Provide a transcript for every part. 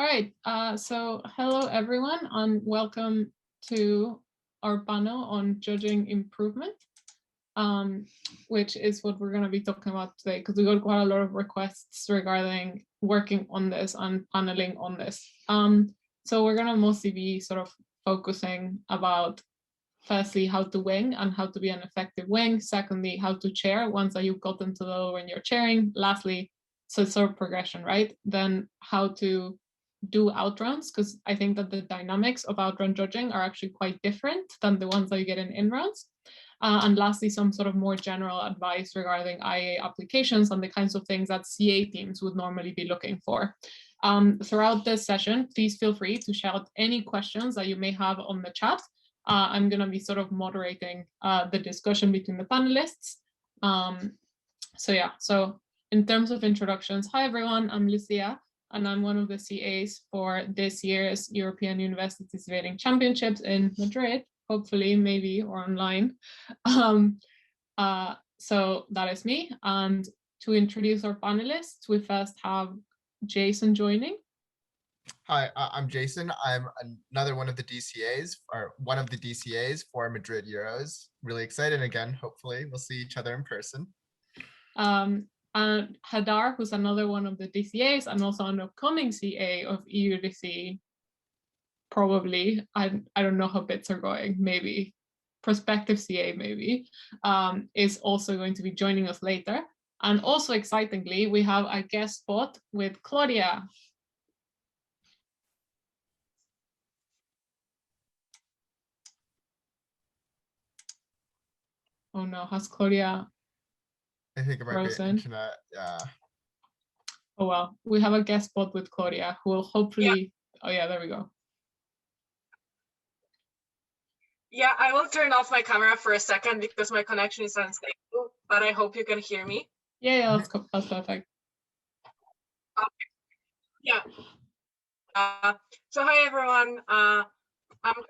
All right, so hello everyone and welcome to our panel on judging improvement, which is what we're going to be talking about today because we got quite a lot of requests regarding working on this and paneling on this. So we're going to mostly be sort of focusing about firstly how to wing and how to be an effective wing, secondly how to chair once that you've gotten to the level when you're chairing, lastly so sort of progression, right? Then how to do outrounds, because I think that the dynamics of outround judging are actually quite different than the ones that you get in in-rounds. And lastly, some sort of more general advice regarding IA applications and the kinds of things that CA teams would normally be looking for. Throughout this session, please feel free to shout any questions that you may have on the chat. I'm going to be sort of moderating the discussion between the panelists. So in terms of introductions, hi everyone, I'm Lucia, and I'm one of the CAs for this year's European University Debating Championships in Madrid, hopefully, maybe, or online. So that is me. And to introduce our panelists, we first have Jason joining. Hi, I'm Jason. I'm another one of the DCAs, or one of the DCAs for Madrid Euros. Really excited again. Hopefully, we'll see each other in person. And Hadar, who's another one of the DCAs and also an upcoming CA of Eudc, probably. I don't know how bits are going, maybe. Prospective CA, maybe, is also going to be joining us later. And also excitingly, we have a guest spot with Claudia. Oh no, has Claudia I think it might be internet, yeah. Oh well, we have a guest spot with Claudia who will hopefully, Oh yeah, there we go. Yeah, I will turn off my camera for a second because my connection is unstable, but I hope you can hear me. Yeah, that's perfect. Okay. Yeah. So hi everyone, I'm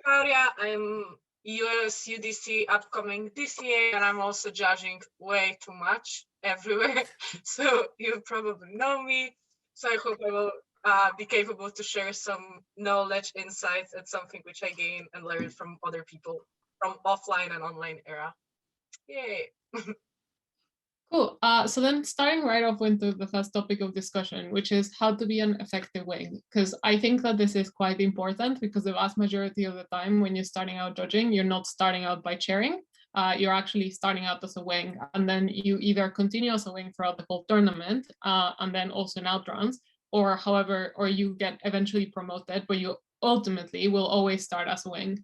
Claudia, I'm US UDC upcoming DCA, and I'm also judging way too much everywhere. So you probably know me. So I hope I will be capable to share some knowledge, insights, and something which I gain and learn from other people from offline and online era. Yay. Cool. So then starting right off into the first topic of discussion, which is how to be an effective wing, because I think that this is quite important because the vast majority of the time when you're starting out judging, you're not starting out by chairing. You're actually starting out as a wing, and then you either continue as a wing throughout the whole tournament and then also in outrounds, or you get eventually promoted, but you ultimately will always start as a wing.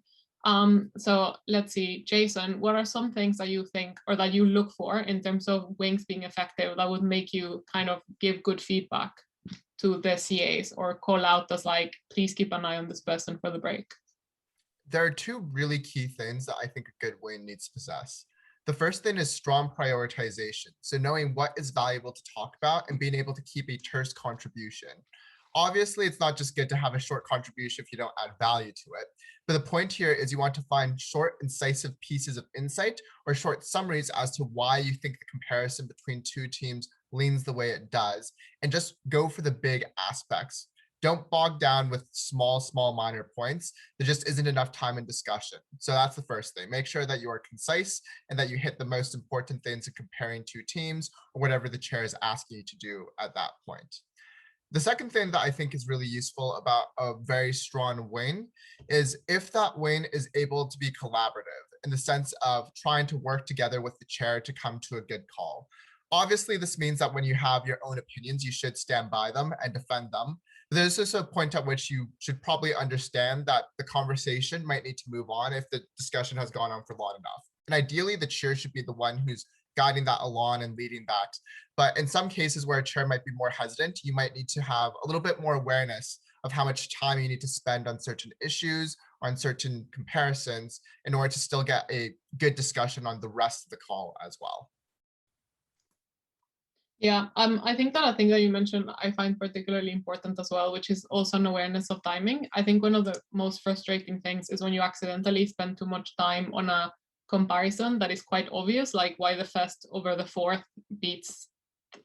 So let's see, Jason, what are some things that you think or that you look for in terms of wings being effective that would make you kind of give good feedback to the CAs or call out as like, please keep an eye on this person for the break? There are two really key things that I think a good wing needs to possess. The first thing is strong prioritization. So knowing what is valuable to talk about and being able to keep a terse contribution. Obviously, it's not just good to have a short contribution if you don't add value to it. But the point here is you want to find short, incisive pieces of insight or short summaries as to why you think the comparison between two teams leans the way it does, and just go for the big aspects. Don't bog down with small minor points. There just isn't enough time in discussion. So that's the first thing. Make sure that you are concise and that you hit the most important things in comparing two teams or whatever the chair is asking you to do at that point. The second thing that I think is really useful about a very strong wing is if that wing is able to be collaborative in the sense of trying to work together with the chair to come to a good call. Obviously, this means that when you have your own opinions, you should stand by them and defend them. But there's also a point at which you should probably understand that the conversation might need to move on if the discussion has gone on for long enough. And ideally, the chair should be the one who's guiding that along and leading that. But in some cases where a chair might be more hesitant, you might need to have a little bit more awareness of how much time you need to spend on certain issues or on certain comparisons in order to still get a good discussion on the rest of the call as well. Yeah, I think that a thing that you mentioned I find particularly important as well, which is also an awareness of timing. I think one of the most frustrating things is when you accidentally spend too much time on a comparison that is quite obvious, like why the first over the fourth beats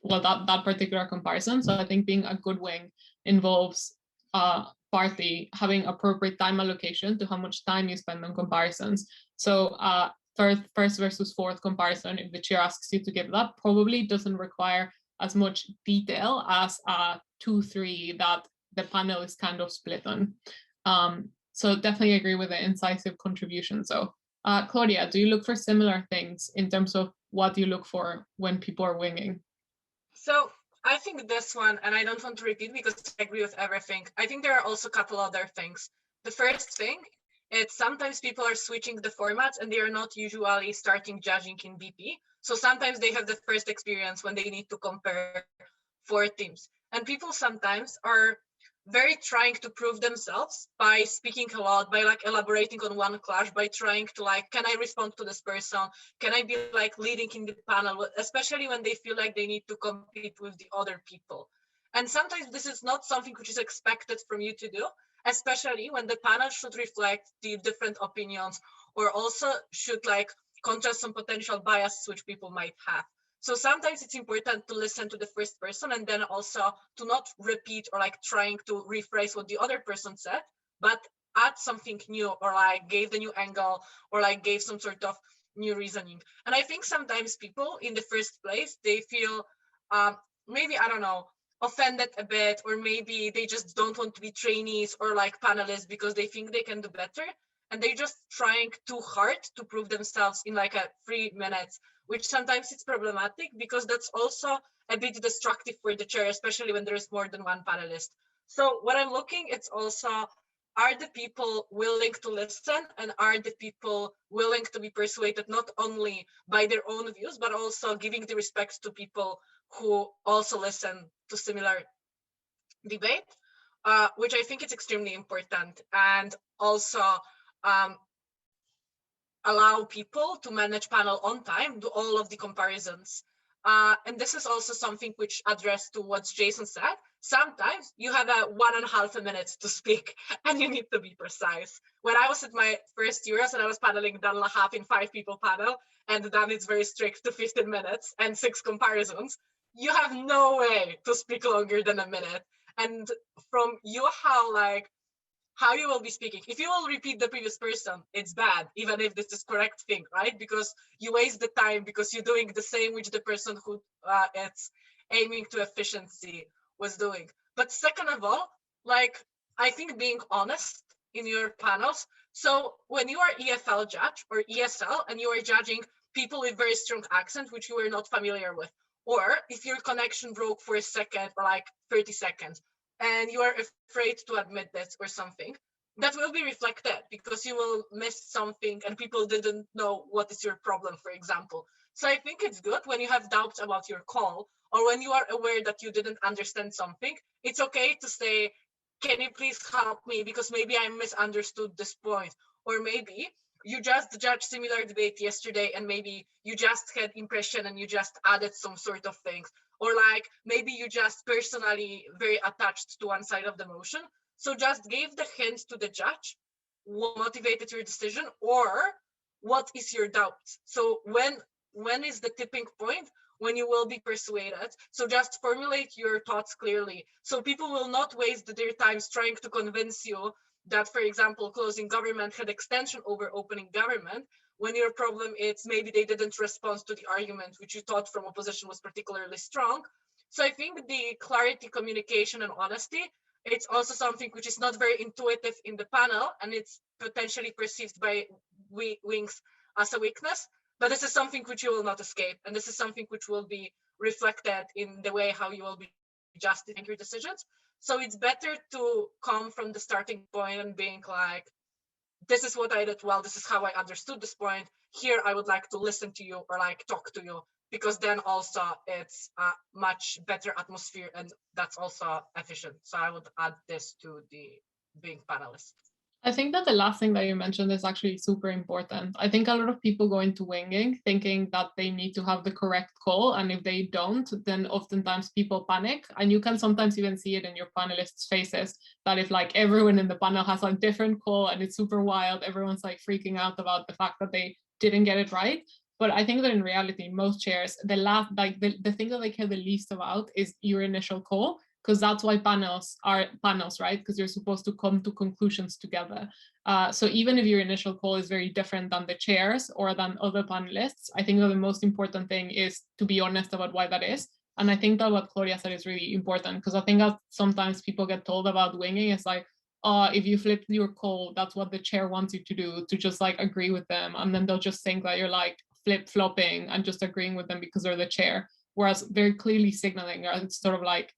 that particular comparison. So I think being a good wing involves party having appropriate time allocation to how much time you spend on comparisons. So first versus fourth comparison, if the chair asks you to give that, probably doesn't require as much detail as 2-3 that the panel is kind of split on. So definitely agree with the incisive contribution. So Claudia, do you look for similar things in terms of what you look for when people are winging? So I think this one, and I don't want to repeat because I agree with everything. I think there are also a couple other things. The first thing, it's sometimes people are switching the formats and they are not usually starting judging in BP. So sometimes they have the first experience when they need to compare 4 teams. And people sometimes are very trying to prove themselves by speaking a lot, by like elaborating on one clash, by trying to like, can I respond to this person? Can I be like leading in the panel, especially when they feel like they need to compete with the other people. And sometimes this is not something which is expected from you to do, especially when the panel should reflect the different opinions or also should like contrast some potential bias which people might have. So sometimes it's important to listen to the first person and then also to not repeat or like trying to rephrase what the other person said, but add something new or like gave the new angle or like gave some sort of new reasoning. And I think sometimes people in the first place, they feel maybe, I don't know, offended a bit, or maybe they just don't want to be trainees or like panelists because they think they can do better. And they're just trying too hard to prove themselves in like a 3 minutes, which sometimes it's problematic because that's also a bit destructive for the chair, especially when there's more than one panelist. So what I'm looking, it's also, are the people willing to listen and are the people willing to be persuaded not only by their own views, but also giving the respect to people who also listen to similar debate, which I think is extremely important. And also, allow people to manage panel on time, do all of the comparisons. And this is also something which addressed to what Jason said. Sometimes you have a 1.5 minutes to speak and you need to be precise. When I was at my first Euros and I was paneling Dan Lahab in 5 people panel, and then it's very strict to 15 minutes and 6 comparisons, you have no way to speak longer than a minute. And from you, how you will be speaking. If you will repeat the previous person, it's bad, even if this is correct thing, right? Because you waste the time because you're doing the same which the person who it's aiming to efficiency was doing. But second of all, like, I think being honest in your panels. So when you are EFL judge or ESL and you are judging people with very strong accent, which you are not familiar with, or if your connection broke for a second or like 30 seconds, and you are afraid to admit this or something, that will be reflected because you will miss something and people didn't know what is your problem, for example. So I think it's good when you have doubts about your call or when you are aware that you didn't understand something, it's okay to say, can you please help me because maybe I misunderstood this point, or maybe you just judged similar debate yesterday and maybe you just had impression and you just added some sort of things, or like maybe you just personally very attached to one side of the motion. So just give the hint to the judge what motivated your decision or what is your doubt. So when is the tipping point when you will be persuaded? So just formulate your thoughts clearly. So people will not waste their times trying to convince you that, for example, closing government had extension over opening government, when your problem is maybe they didn't respond to the argument which you thought from opposition was particularly strong. So I think the clarity, communication, and honesty, it's also something which is not very intuitive in the panel, and it's potentially perceived by wings as a weakness, but this is something which you will not escape, and this is something which will be reflected in the way how you will be justifying your decisions. So it's better to come from the starting point and being like, this is what I did well, this is how I understood this point, here I would like to listen to you or like talk to you, because then also it's a much better atmosphere and that's also efficient. So I would add this to the being panelist. I think that the last thing that you mentioned is actually super important. I think a lot of people go into winging thinking that they need to have the correct call, and if they don't, then oftentimes people panic, and you can sometimes even see it in your panelists' faces, that if like everyone in the panel has a different call and it's super wild, everyone's like freaking out about the fact that they didn't get it right. But I think that in reality, most chairs, the thing that they care the least about is your initial call. because that's why panels are panels, right? Because you're supposed to come to conclusions together. So even if your initial call is very different than the chairs or than other panelists, I think that the most important thing is to be honest about why that is. And I think that what Claudia said is really important, because I think that sometimes people get told about winging, it's like, if you flip your call, that's what the chair wants you to do, to just like agree with them. And then they'll just think that you're like flip-flopping and just agreeing with them because they're the chair. Whereas very clearly signaling, it's sort of like,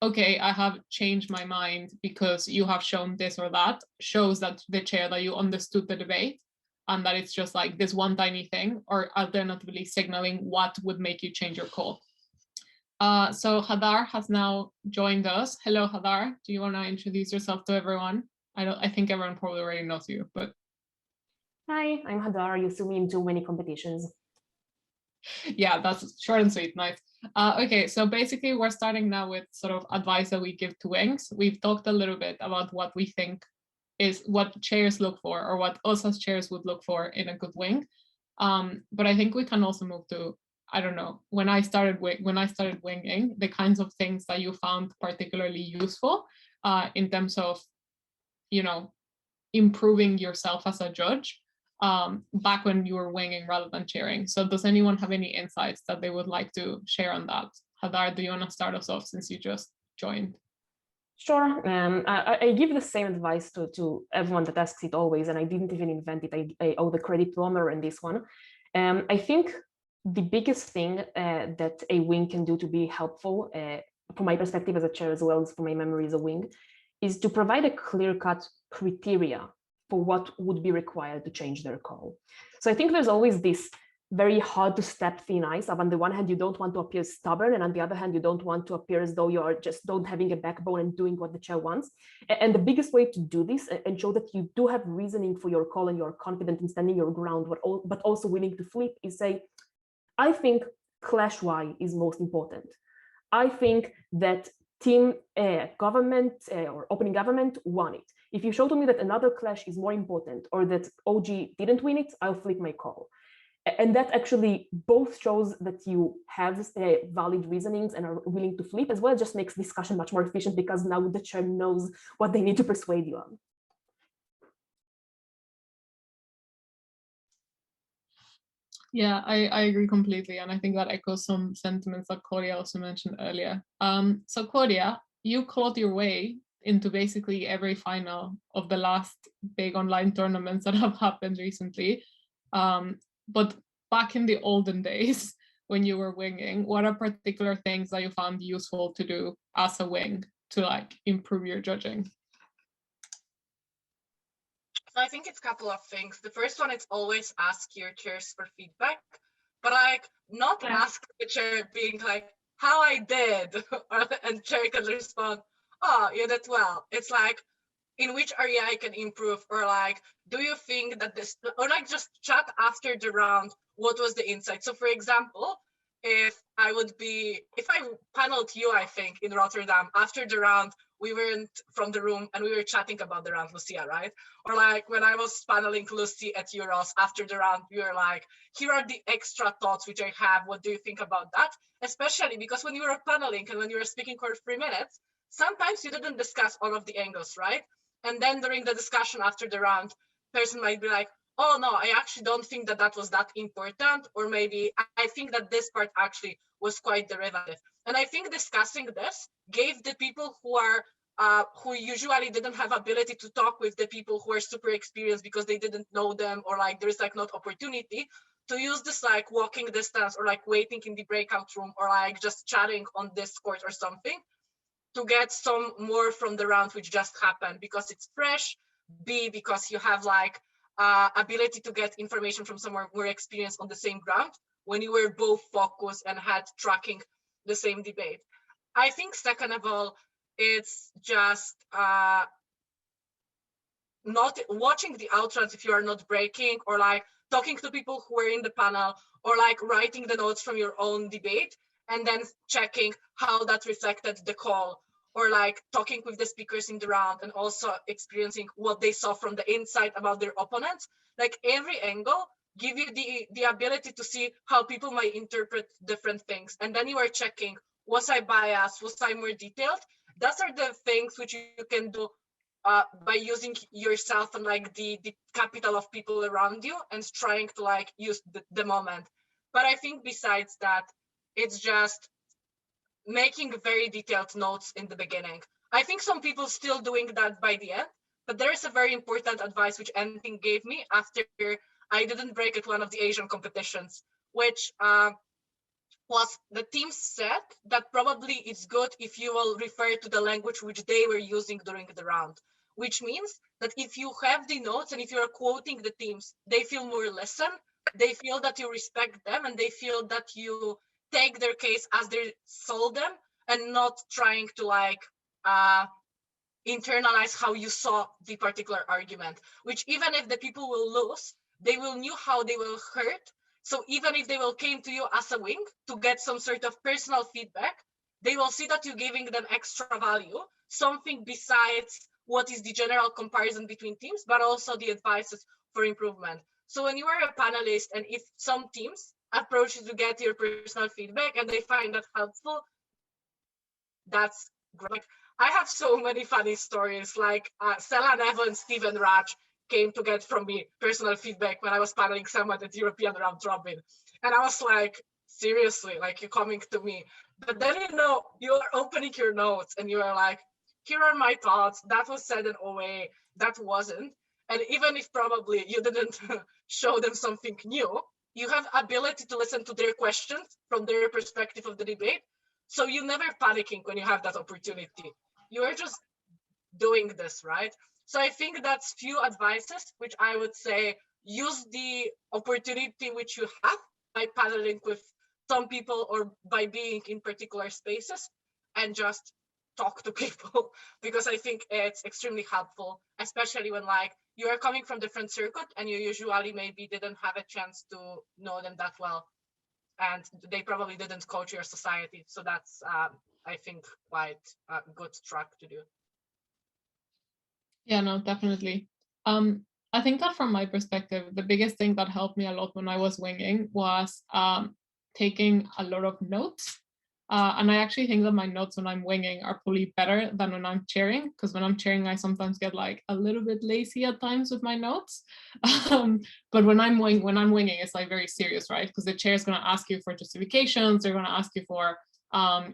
okay, I have changed my mind because you have shown this or that, shows that the chair that you understood the debate and that it's just like this one tiny thing, or alternatively signaling what would make you change your call. So Hadar has now joined us. Hello, Hadar. Do you want to introduce yourself to everyone? I think everyone probably already knows you, but. Hi, I'm Hadar. You saw me in too many competitions. Yeah, that's short and sweet. Nice. Okay, so basically we're starting now with sort of advice that we give to wings. We've talked a little bit about what we think is what chairs look for, or what us as chairs would look for in a good wing. But I think we can also move to, I don't know, when I started winging, the kinds of things that you found particularly useful in terms of, you know, improving yourself as a judge. Back when you were winging rather than chairing. So does anyone have any insights that they would like to share on that? Hadar, do you want to start us off since you just joined? Sure. I give the same advice to everyone that asks it always, and I didn't even invent it. I owe the credit to Omer in this one. I think the biggest thing that a wing can do to be helpful, from my perspective as a chair as well as from my memory as a wing, is to provide a clear-cut criteria for what would be required to change their call. So I think there's always this very hard to step thin ice of, on the one hand, you don't want to appear stubborn, and on the other hand, you don't want to appear as though you are just don't having a backbone and doing what the chair wants. And the biggest way to do this and show that you do have reasoning for your call and you're confident in standing your ground, but also willing to flip, is say, I think clash Y is most important. I think that team government or opening government won it. If you show to me that another clash is more important or that OG didn't win it, I'll flip my call. And that actually both shows that you have valid reasonings and are willing to flip, as well as just makes discussion much more efficient because now the chair knows what they need to persuade you on. Yeah, I agree completely. And I think that echoes some sentiments that Claudia also mentioned earlier. So Claudia, you clawed your way into basically every final of the last big online tournaments that have happened recently. But back in the olden days when you were winging, what are particular things that you found useful to do as a wing to like improve your judging? I think it's a couple of things. The first one is always ask your chairs for feedback, but like not ask the chair being like, how I did, and chair can respond, oh, you did well. It's like, in which area I can improve, or like, do you think that this, or like just chat after the round, what was the insight? So for example, if I paneled you, I think, in Rotterdam, after the round, we weren't from the room and we were chatting about the round, Lucia, right? Or like when I was paneling Lucy at Euros after the round, we were like, here are the extra thoughts which I have. What do you think about that? Especially because when you were paneling and when you were speaking for 3 minutes, sometimes you didn't discuss all of the angles, right? And then during the discussion after the round, person might be like, oh no, I actually don't think that that was that important. Or maybe I think that this part actually was quite derivative. And I think discussing this gave the people who are who usually didn't have ability to talk with the people who are super experienced because they didn't know them, or like there's like not opportunity to use this like walking distance or like waiting in the breakout room or like just chatting on Discord or something to get some more from the round which just happened, because it's fresh, B, because you have like ability to get information from someone more experienced on the same ground when you were both focused and had tracking the same debate. I think second of all, it's just not watching the outruns if you are not breaking, or like talking to people who are in the panel, or like writing the notes from your own debate and then checking how that reflected the call, or like talking with the speakers in the round and also experiencing what they saw from the inside about their opponents. Like every angle give you the ability to see how people might interpret different things. And then you are checking, was I biased? Was I more detailed? those are the things which you can do by using yourself and like the capital of people around you and trying to like use the moment. But I think besides that, it's just making very detailed notes in the beginning. I think some people still doing that by the end, but there is a very important advice which Enting gave me after I didn't break at one of the Asian competitions, which was the team said that probably it's good if you will refer to the language which they were using during the round, which means that if you have the notes and if you're quoting the teams, they feel more listened, they feel that you respect them, and they feel that you take their case as they sold them and not trying to like internalize how you saw the particular argument, which even if the people will lose, they will knew how they will hurt. So even if they will came to you as a wing to get some sort of personal feedback, they will see that you're giving them extra value, something besides what is the general comparison between teams, but also the advices for improvement. So when you are a panelist and if some teams approach you to get your personal feedback and they find that helpful, that's great. I have so many funny stories, like Stella Nevo and Steven Raj came to get from me personal feedback when I was paneling someone at European round robin. And I was like, seriously, like you're coming to me. But then, you know, you're opening your notes and you're like, here are my thoughts. That was said in a way that wasn't. And even if probably you didn't show them something new, you have ability to listen to their questions from their perspective of the debate. So you're never panicking when you have that opportunity. You are just doing this, right? So I think that's few advices, which I would say use the opportunity which you have by paneling with some people or by being in particular spaces and just talk to people, because I think it's extremely helpful, especially when like you are coming from different circuit and you usually maybe didn't have a chance to know them that well. And they probably didn't coach your society. So that's, I think, quite a good track to do. Yeah, no, definitely. I think that from my perspective, the biggest thing that helped me a lot when I was winging was taking a lot of notes. And I actually think that my notes when I'm winging are probably better than when I'm chairing, because when I'm chairing, I sometimes get like a little bit lazy at times with my notes. But when I'm winging, it's like very serious, right? Because the chair is going to ask you for justifications. They're going to ask you for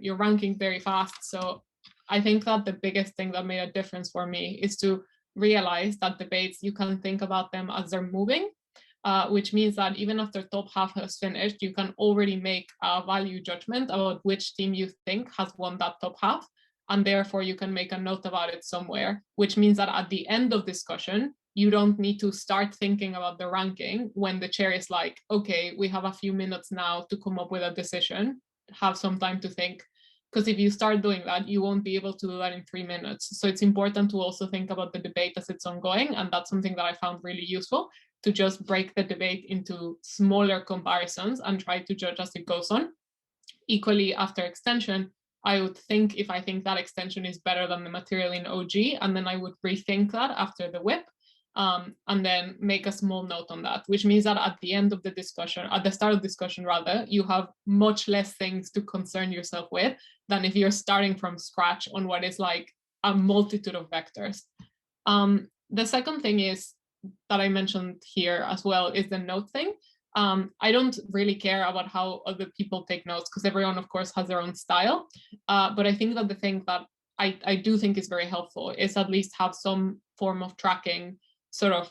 your ranking very fast. So I think that the biggest thing that made a difference for me is to realize that debates, you can think about them as they're moving. Which means that even after top half has finished, you can already make a value judgment about which team you think has won that top half. And therefore you can make a note about it somewhere, which means that at the end of discussion, you don't need to start thinking about the ranking when the chair is like, okay, we have a few minutes now to come up with a decision, have some time to think. Because if you start doing that, you won't be able to do that in 3 minutes. So it's important to also think about the debate as it's ongoing. And that's something that I found really useful, to just break the debate into smaller comparisons and try to judge as it goes on. Equally, after extension, I would think if I think that extension is better than the material in OG, and then I would rethink that after the whip, and then make a small note on that, which means that at the end of the discussion, at the start of discussion rather, you have much less things to concern yourself with than if you're starting from scratch on what is like a multitude of vectors. The second thing is that I mentioned here as well is the note thing. I don't really care about how other people take notes, because everyone, of course, has their own style. But I think that the thing that I do think is very helpful is at least have some form of tracking sort of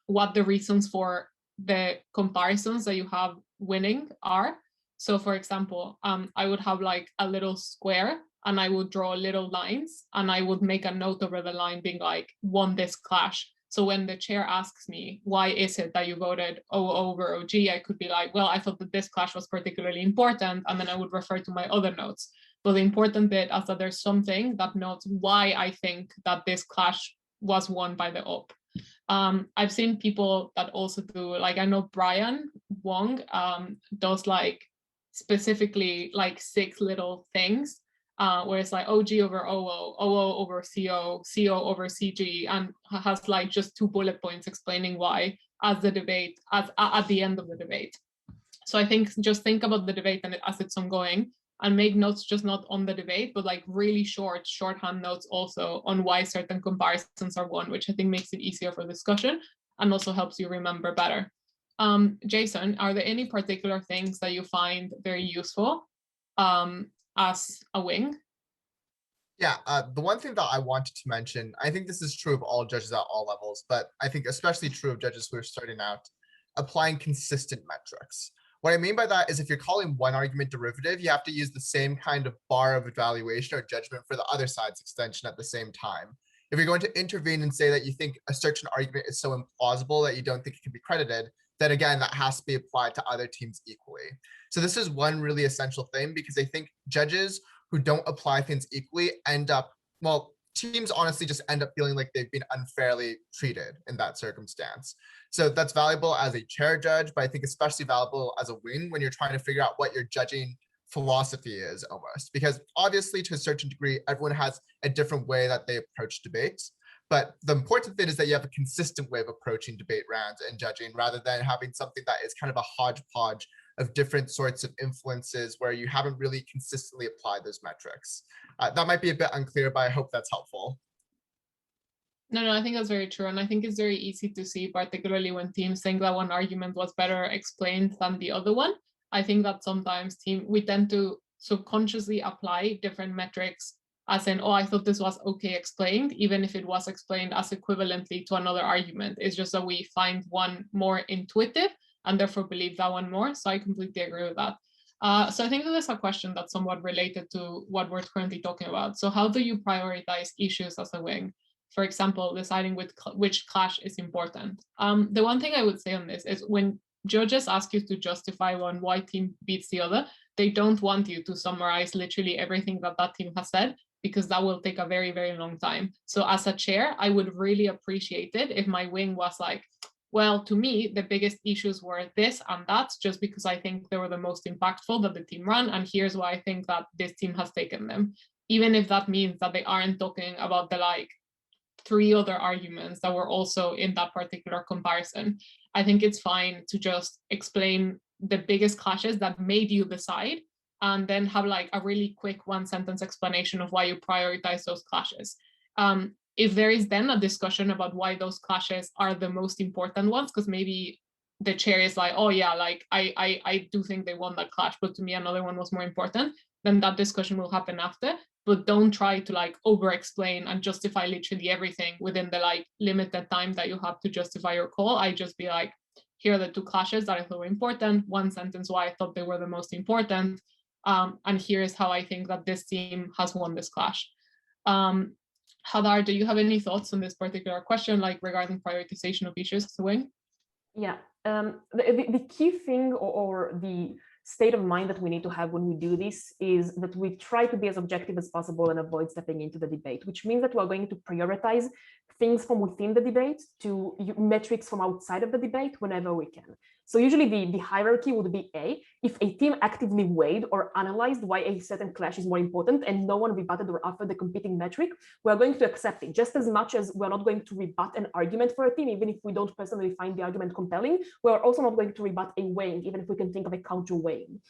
what the reasons for the comparisons that you have winning are. So for example, I would have like a little square and I would draw little lines and I would make a note over the line being like, won this clash. So when the chair asks me, why is it that you voted O over OG, I could be like, well, I thought that this clash was particularly important. And then I would refer to my other notes. But the important bit is that there's something that notes why I think that this clash was won by the op. I've seen people that also do, like, I know Brian Wong does like specifically like 6 little things where it's like OG over OO, OO over CO, CO over CG, and has like just 2 bullet points explaining why as the debate, at the end of the debate. So I think just think about the debate and as it's ongoing, and make notes just not on the debate, but like really shorthand notes also on why certain comparisons are won, which I think makes it easier for discussion and also helps you remember better. Jason, are there any particular things that you find very useful as a wing? Yeah, the one thing that I wanted to mention, I think this is true of all judges at all levels, but I think especially true of judges who are starting out, applying consistent metrics. What I mean by that is if you're calling one argument derivative, you have to use the same kind of bar of evaluation or judgment for the other side's extension at the same time. If you're going to intervene and say that you think a certain argument is so implausible that you don't think it can be credited, then again, that has to be applied to other teams equally. So this is one really essential thing, because I think judges who don't apply things equally end up, well, teams honestly just end up feeling like they've been unfairly treated in that circumstance. So that's valuable as a chair judge, but I think especially valuable as a wing when you're trying to figure out what your judging philosophy is almost, because obviously to a certain degree, everyone has a different way that they approach debates. But the important thing is that you have a consistent way of approaching debate rounds and judging, rather than having something that is kind of a hodgepodge of different sorts of influences where you haven't really consistently applied those metrics. That might be a bit unclear, but I hope that's helpful. No, I think that's very true. And I think it's very easy to see, particularly when teams think that one argument was better explained than the other one. I think that sometimes we tend to subconsciously apply different metrics as in, oh, I thought this was okay explained, even if it was explained as equivalently to another argument. It's just that we find one more intuitive and therefore believe that one more. So I completely agree with that. So I think that is a question that's somewhat related to what we're currently talking about. So how do you prioritize issues as a wing? For example, deciding which clash is important. The one thing I would say on this is when judges ask you to justify why team beats the other, they don't want you to summarize literally everything that team has said, because that will take a very, very long time. So as a chair, I would really appreciate it if my wing was like, well, to me, the biggest issues were this and that, just because I think they were the most impactful that the team ran. And here's why I think that this team has taken them. Even if that means that they aren't talking about the like 3 other arguments that were also in that particular comparison. I think it's fine to just explain the biggest clashes that made you decide, and then have like a really quick 1-sentence explanation of why you prioritize those clashes. If there is then a discussion about why those clashes are the most important ones, because maybe the chair is like, oh yeah, like I do think they won that clash, but to me another one was more important, then that discussion will happen after. But don't try to like over explain and justify literally everything within the like limited time that you have to justify your call. I just be like, here are the 2 clashes that I thought were important, 1 sentence why I thought they were the most important, and here's how I think that this team has won this clash. Hadar, do you have any thoughts on this particular question, like regarding prioritization of issues as a wing? Yeah, the key thing or the state of mind that we need to have when we do this is that we try to be as objective as possible and avoid stepping into the debate, which means that we're going to prioritize things from within the debate to metrics from outside of the debate whenever we can. So usually the hierarchy would be A, if a team actively weighed or analyzed why a certain clash is more important and no one rebutted or offered the competing metric, we're going to accept it just as much as we're not going to rebut an argument for a team, even if we don't personally find the argument compelling. We're also not going to rebut a weighing, even if we can think of a counter weighing.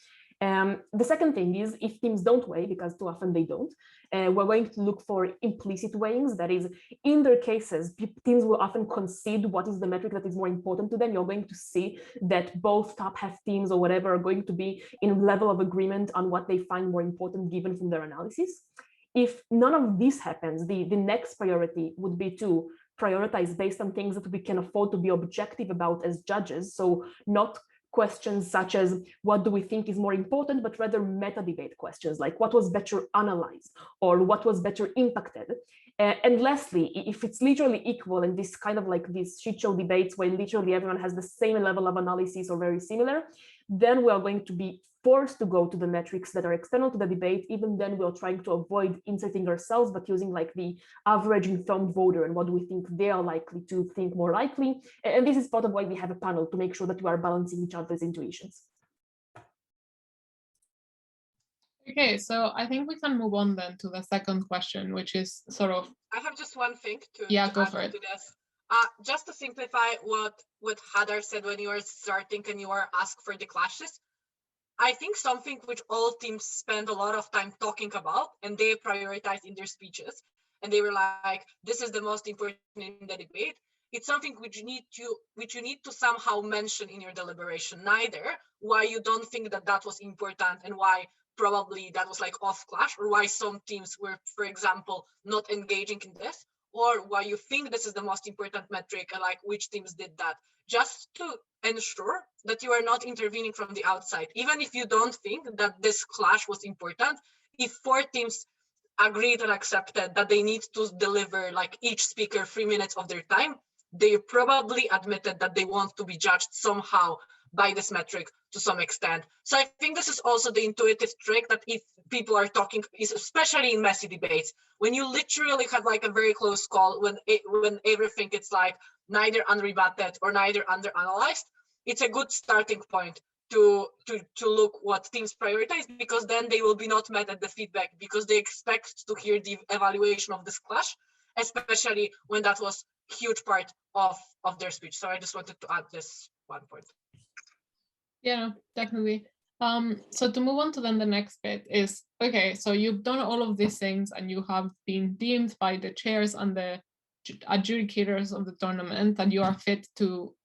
The second thing is if teams don't weigh, because too often they don't, we're going to look for implicit weighings. That is, in their cases, teams will often concede what is the metric that is more important to them. You're going to see that both top half teams or whatever are going to be in level of agreement on what they find more important given from their analysis. If none of this happens, the next priority would be to prioritize based on things that we can afford to be objective about as judges. So not questions such as what do we think is more important, but rather meta debate questions like what was better analyzed or what was better impacted. And lastly, if it's literally equal and this kind of like these shit show debates where literally everyone has the same level of analysis or very similar, then we are going to be forced to go to the metrics that are external to the debate. Even then we're trying to avoid inserting ourselves, but using like the average informed voter and what do we think they are likely to think more likely. And this is part of why we have a panel, to make sure that we are balancing each other's intuitions. Okay, so I think we can move on then to the second question, which is sort of... I have just one thing to go add for it. to this. Just to simplify what Hadar said when you were starting and you were asked for the clashes, I think something which all teams spend a lot of time talking about and they prioritize in their speeches. And they were like, this is the most important in the debate. It's something which you need to somehow mention in your deliberation, neither why you don't think that that was important and why probably that was like off clash, or why some teams were, for example, not engaging in this, or why you think this is the most important metric and like which teams did that, just to ensure that you are not intervening from the outside. Even if you don't think that this clash was important, if 4 teams agreed and accepted that they need to deliver like each speaker 3 minutes of their time, they probably admitted that they want to be judged somehow by this metric to some extent. So I think this is also the intuitive trick that if people are talking, especially in messy debates, when you literally have like a very close call, when everything it's like neither unrebutted or neither underanalyzed, it's a good starting point to look what teams prioritize, because then they will be not mad at the feedback because they expect to hear the evaluation of this clash, especially when that was a huge part of their speech. So I just wanted to add this one point. Yeah, definitely. So to move on to then the next bit is, okay, so you've done all of these things and you have been deemed by the chairs and the adjudicators of the tournament that you are fit to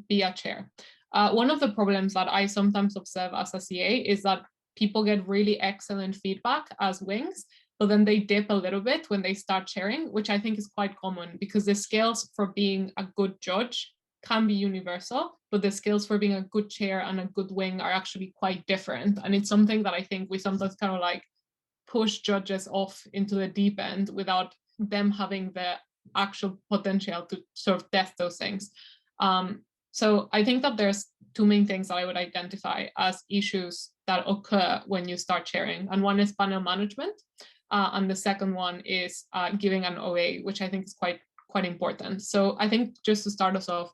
be a chair. One of the problems that I sometimes observe as a CA is that people get really excellent feedback as wings, but then they dip a little bit when they start chairing, which I think is quite common because the skills for being a good judge can be universal, but the skills for being a good chair and a good wing are actually quite different. And it's something that I think we sometimes kind of like push judges off into the deep end without them having the actual potential to sort of test those things. So I think that there's 2 main things that I would identify as issues that occur when you start chairing. And one is panel management. And the second one is giving an OA, which I think is quite important. So I think just to start us off,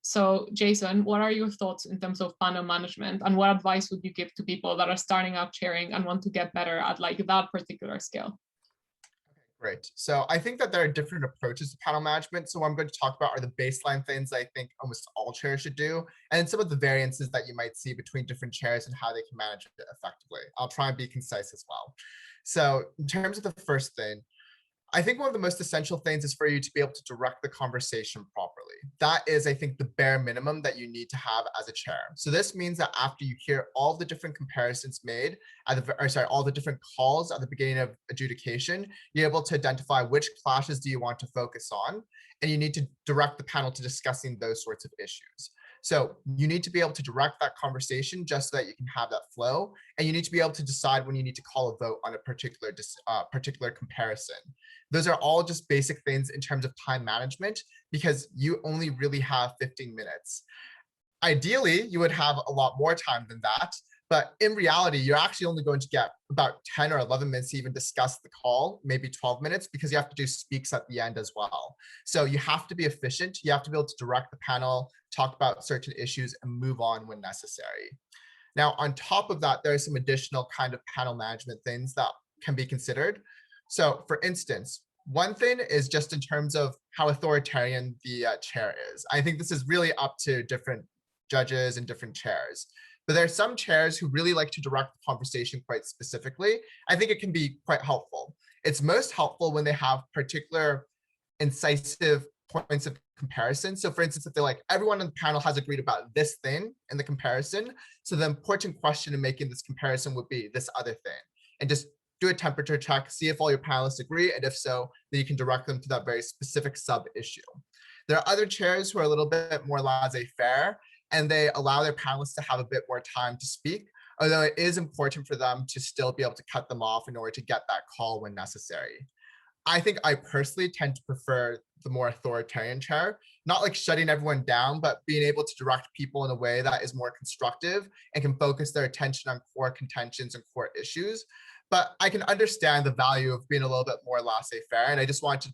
so Jason, what are your thoughts in terms of panel management, and what advice would you give to people that are starting out chairing and want to get better at like that particular skill? Great. So I think that there are different approaches to panel management. So what I'm going to talk about are the baseline things I think almost all chairs should do, and some of the variances that you might see between different chairs and how they can manage it effectively. I'll try and be concise as well. So in terms of the first thing, I think one of the most essential things is for you to be able to direct the conversation properly. That is, I think, the bare minimum that you need to have as a chair. So this means that after you hear all the different comparisons made all the different calls at the beginning of adjudication, you're able to identify which clashes do you want to focus on, and you need to direct the panel to discussing those sorts of issues. So you need to be able to direct that conversation just so that you can have that flow, and you need to be able to decide when you need to call a vote on a particular comparison. Those are all just basic things in terms of time management, because you only really have 15 minutes. Ideally, you would have a lot more time than that, but in reality, you're actually only going to get about 10 or 11 minutes to even discuss the call, maybe 12 minutes, because you have to do speaks at the end as well. So you have to be efficient. You have to be able to direct the panel, talk about certain issues, and move on when necessary. Now, on top of that, there are some additional kind of panel management things that can be considered. So for instance, one thing is just in terms of how authoritarian the chair is. I think this is really up to different judges and different chairs. But there are some chairs who really like to direct the conversation quite specifically. I think it can be quite helpful. It's most helpful when they have particular incisive points of comparison. So for instance, if they're like, everyone on the panel has agreed about this thing in the comparison, so the important question in making this comparison would be this other thing. And just do a temperature check, see if all your panelists agree, and if so, then you can direct them to that very specific sub-issue. There are other chairs who are a little bit more laissez-faire, and they allow their panelists to have a bit more time to speak, although it is important for them to still be able to cut them off in order to get that call when necessary. I think I personally tend to prefer the more authoritarian chair, not like shutting everyone down, but being able to direct people in a way that is more constructive and can focus their attention on core contentions and core issues. But I can understand the value of being a little bit more laissez-faire, and I just want to,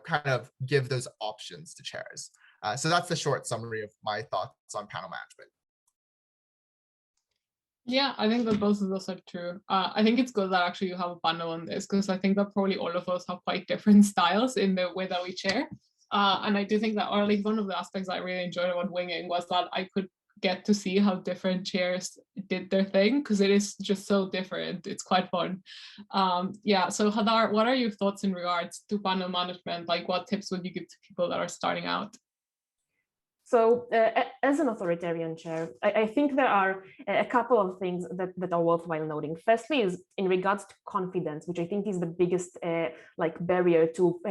kind of give those options to chairs. So that's the short summary of my thoughts on panel management. Yeah, I think that both of those are true. I think it's good that actually you have a panel on this, because I think that probably all of us have quite different styles in the way that we chair. And I do think that, or at least one of the aspects I really enjoyed about winging was that I could get to see how different chairs did their thing, because it is just so different. It's quite fun. Yeah, so Hadar, what are your thoughts in regards to panel management? Like, what tips would you give to people that are starting out? So as an authoritarian chair, I think there are a couple of things that are worthwhile noting. Firstly is in regards to confidence, which I think is the biggest barrier to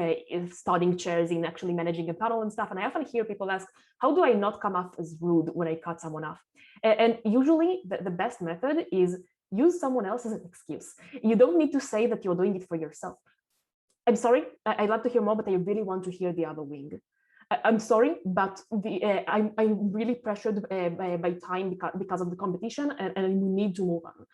starting chairs in actually managing a panel and stuff. And I often hear people ask, how do I not come off as rude when I cut someone off? And usually the best method is use someone else as an excuse. You don't need to say that you're doing it for yourself. I'm sorry, I'd love to hear more, but I really want to hear the other wing. I'm sorry, but I'm really pressured by time because of the competition, and we need to move on.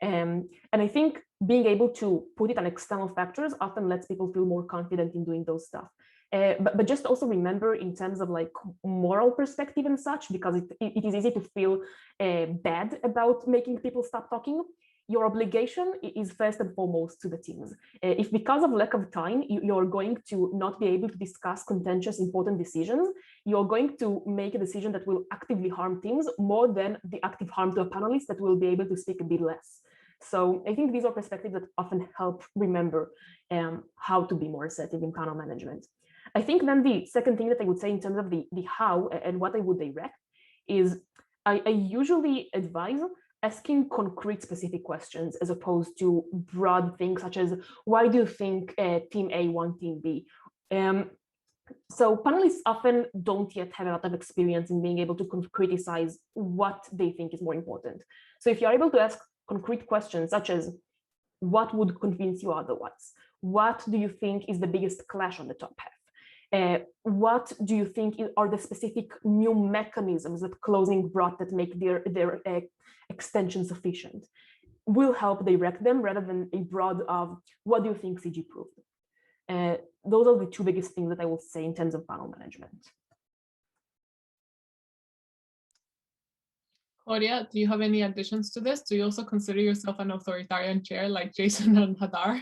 And I think being able to put it on external factors often lets people feel more confident in doing those stuff. But just also remember in terms of like moral perspective and such, because it is easy to feel bad about making people stop talking. Your obligation is first and foremost to the teams. If because of lack of time, you're going to not be able to discuss contentious, important decisions, you're going to make a decision that will actively harm teams more than the active harm to a panelist that will be able to speak a bit less. So I think these are perspectives that often help remember how to be more assertive in panel management. I think then the second thing that I would say in terms of the how and what I would direct is I usually advise asking concrete specific questions as opposed to broad things such as, why do you think team A won team B? So panelists often don't yet have a lot of experience in being able to criticize what they think is more important. So if you're able to ask concrete questions such as, what would convince you otherwise? What do you think is the biggest clash on the top half? What do you think are the specific new mechanisms that closing brought that make their extension sufficient? Will help direct them rather than a broad of, what do you think CG proved? Those are the two biggest things that I will say in terms of panel management. Claudia, do you have any additions to this? Do you also consider yourself an authoritarian chair like Jason and Hadar?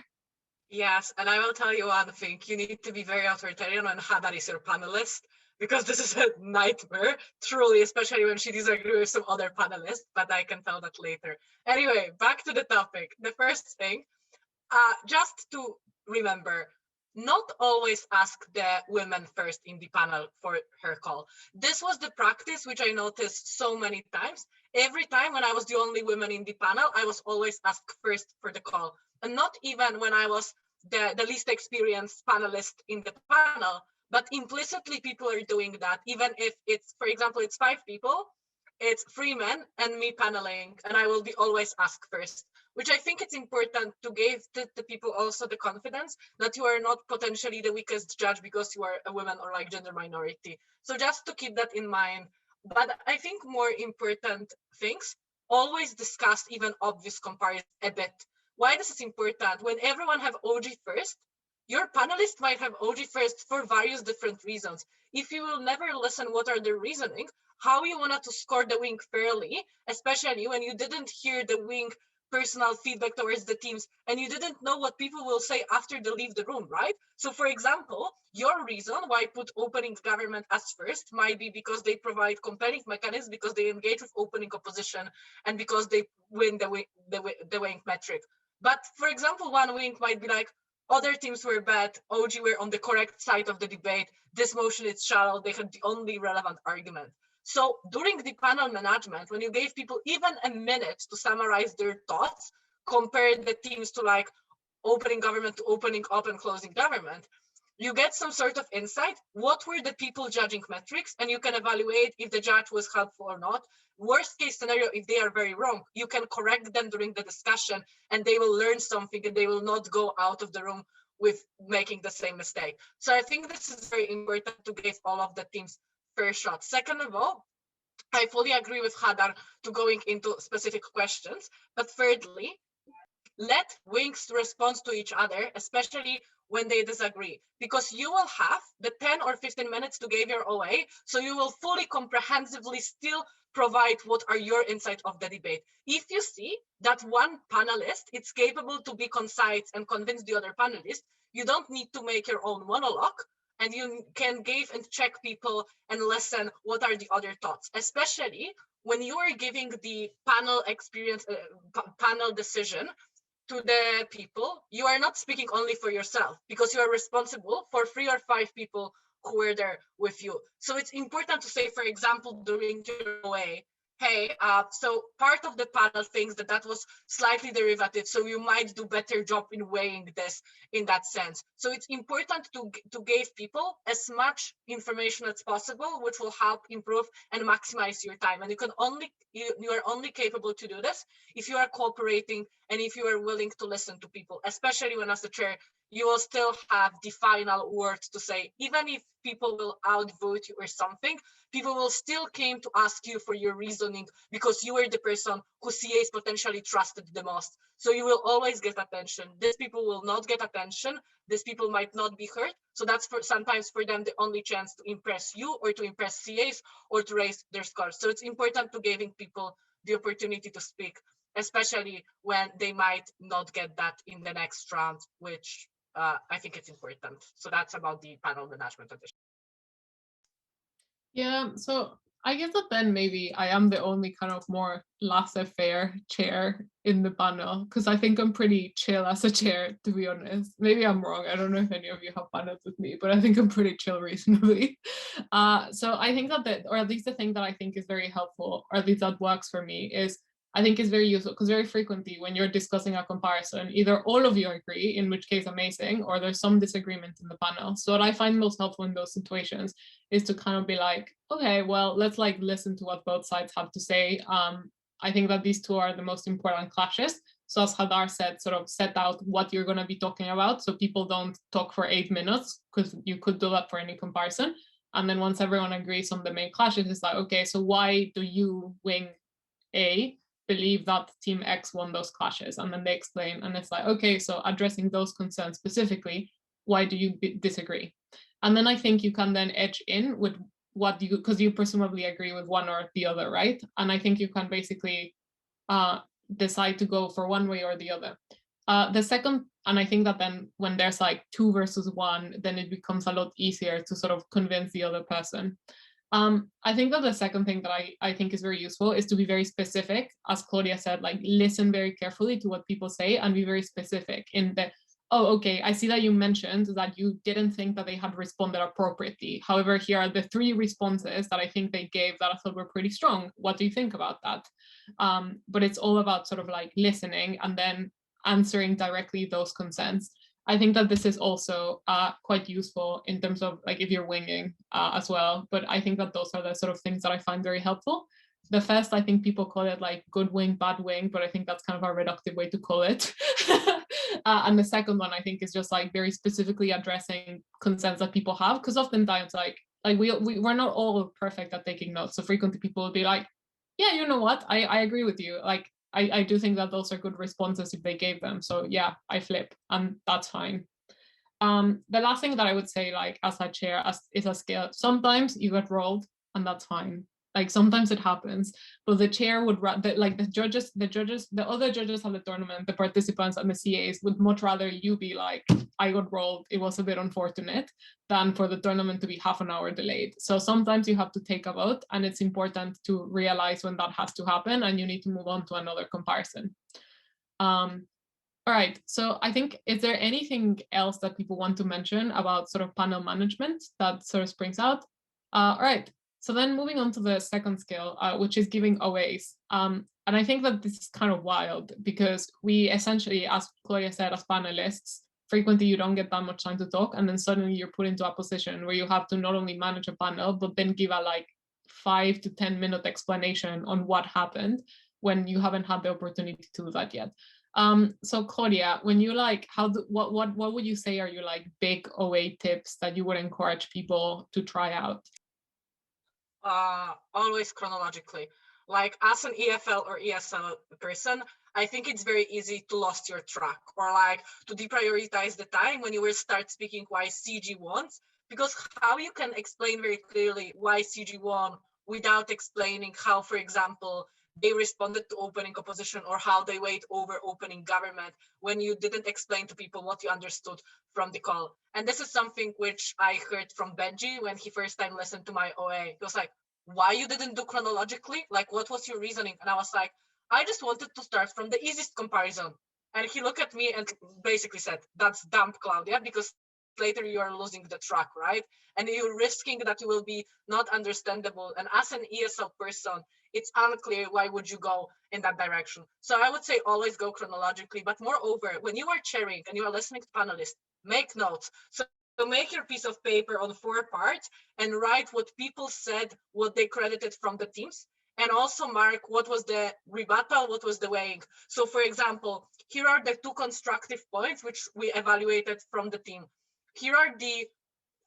Yes, and I will tell you one thing. You need to be very authoritarian when Hadar is your panelist, because this is a nightmare, truly, especially when she disagrees with some other panelists, but I can tell that later. Anyway, back to the topic. The first thing, just to remember, not always ask the women first in the panel for her call. This was the practice which I noticed so many times. Every time when I was the only woman in the panel, I was always asked first for the call. And not even when I was the least experienced panelist in the panel, but implicitly people are doing that. Even if it's, for example, it's 5 people, it's 3 men and me paneling, and I will be always asked first, which I think it's important to give the people also the confidence that you are not potentially the weakest judge because you are a woman or like gender minority. So just to keep that in mind. But I think more important things, always discuss even obvious comparison a bit. Why this is important? When everyone have OG first, your panelist might have OG first for various different reasons. If you will never listen what are the reasoning, how you wanted to score the wing fairly, especially when you didn't hear the wing personal feedback towards the teams and you didn't know what people will say after they leave the room, right? So for example, your reason why put opening government as first might be because they provide compelling mechanisms, because they engage with opening opposition, and because they win the wing metric. But for example, one wing might be like, other teams were bad, OG were on the correct side of the debate, this motion is shallow, they had the only relevant argument. So during the panel management, when you gave people even a minute to summarize their thoughts, compare the teams to like opening government to opening up and closing government, you get some sort of insight. What were the people judging metrics? And you can evaluate if the judge was helpful or not. Worst case scenario, if they are very wrong, you can correct them during the discussion and they will learn something and they will not go out of the room with making the same mistake. So I think this is very important to give all of the teams fair shot. Second of all, I fully agree with Hadar to going into specific questions. But thirdly, let wings respond to each other, especially when they disagree, because you will have the 10 or 15 minutes to give your OA, so you will fully comprehensively still provide what are your insight of the debate. If you see that one panelist is capable to be concise and convince the other panelist, you don't need to make your own monologue, and you can give and check people and listen what are the other thoughts, especially when you are giving the panel experience, panel decision to the people, you are not speaking only for yourself, because you are responsible for 3 or 5 people who were there with you. So it's important to say, for example, during your OA, hey, so part of the panel thinks that that was slightly derivative, so you might do better job in weighing this in that sense. So it's important to give people as much information as possible, which will help improve and maximize your time. And you are only capable to do this if you are cooperating and if you are willing to listen to people, especially when as the chair, you will still have the final words to say. Even if people will outvote you or something, people will still came to ask you for your reasoning, because you are the person who CAs potentially trusted the most. So you will always get attention. These people will not get attention. These people might not be heard. So that's sometimes for them the only chance to impress you or to impress CAs or to raise their scores. So it's important to giving people the opportunity to speak, especially when they might not get that in the next round, which I think it's important. So that's about the panel management edition. Yeah, so I guess that then maybe I am the only kind of more laissez-faire chair in the panel, because I think I'm pretty chill as a chair, to be honest. Maybe I'm wrong. I don't know if any of you have panels with me, but I think I'm pretty chill reasonably. So I think that, or at least the thing that I think is very helpful, or at least that works for me, is I think is very useful, because very frequently when you're discussing a comparison, either all of you agree, in which case amazing, or there's some disagreement in the panel. So what I find most helpful in those situations is to kind of be like, okay, well, let's like listen to what both sides have to say. I think that these two are the most important clashes. So as Hadar said, sort of set out what you're going to be talking about, so people don't talk for 8 minutes, because you could do that for any comparison. And then once everyone agrees on the main clashes, it's like, okay, so why do you, wing A, believe that team X won those clashes? And then they explain, and it's like, okay, so addressing those concerns specifically, why do you disagree? And then I think you can then edge in with what you, because you presumably agree with one or the other, right? And I think you can basically decide to go for one way or the other. The second, and I think that then when there's like 2 versus 1, then it becomes a lot easier to sort of convince the other person. I think that the second thing that I think is very useful is to be very specific. As Claudia said, like listen very carefully to what people say and be very specific in the, oh, okay, I see that you mentioned that you didn't think that they had responded appropriately. However, here are the 3 responses that I think they gave that I thought were pretty strong. What do you think about that? But it's all about sort of like listening and then answering directly those concerns. I think that this is also quite useful in terms of like if you're winging as well. But I think that those are the sort of things that I find very helpful. The first, I think people call it like good wing, bad wing, but I think that's kind of a reductive way to call it. And the second one, I think, is just like very specifically addressing concerns that people have, because oftentimes like we're not all perfect at taking notes. So frequently people will be like, yeah, you know what, I agree with you. Like I do think that those are good responses if they gave them. So yeah, I flip, and that's fine. The last thing that I would say, like as a chair, is a skill. Sometimes you get rolled, and that's fine. Like sometimes it happens, but the chair would like the other judges of the tournament, the participants and the CAs would much rather you be like, I got rolled, it was a bit unfortunate, than for the tournament to be half an hour delayed. So sometimes you have to take a vote, and it's important to realize when that has to happen, and you need to move on to another comparison. All right, so I think, is there anything else that people want to mention about sort of panel management that sort of springs out? All right, so then moving on to the second skill, which is giving OAs. And I think that this is kind of wild, because we essentially, as Claudia said, as panelists, frequently you don't get that much time to talk, and then suddenly you're put into a position where you have to not only manage a panel, but then give a like 5 to 10 minute explanation on what happened when you haven't had the opportunity to do that yet. So Claudia, when you like, what would you say are your like big OA tips that you would encourage people to try out? Always chronologically. Like as an EFL or ESL person, I think it's very easy to lose your track, or like to deprioritize the time when you will start speaking why CG wants, because how you can explain very clearly why CG won without explaining how, for example, they responded to opening opposition or how they weighed over opening government, when you didn't explain to people what you understood from the call. And this is something which I heard from Benji when he first time listened to my OA. He was like, why you didn't do chronologically, like what was your reasoning? And I was like, I just wanted to start from the easiest comparison. And he looked at me and basically said, that's dumb, Claudia, because later you are losing the track, right? And you're risking that you will be not understandable. And as an ESL person, it's unclear why would you go in that direction. So I would say always go chronologically, but moreover, when you are chairing and you are listening to panelists, make notes. So make your piece of paper on 4 parts and write what people said, what they credited from the teams, and also mark what was the rebuttal, what was the weighing. So for example, here are the 2 constructive points which we evaluated from the team. Here are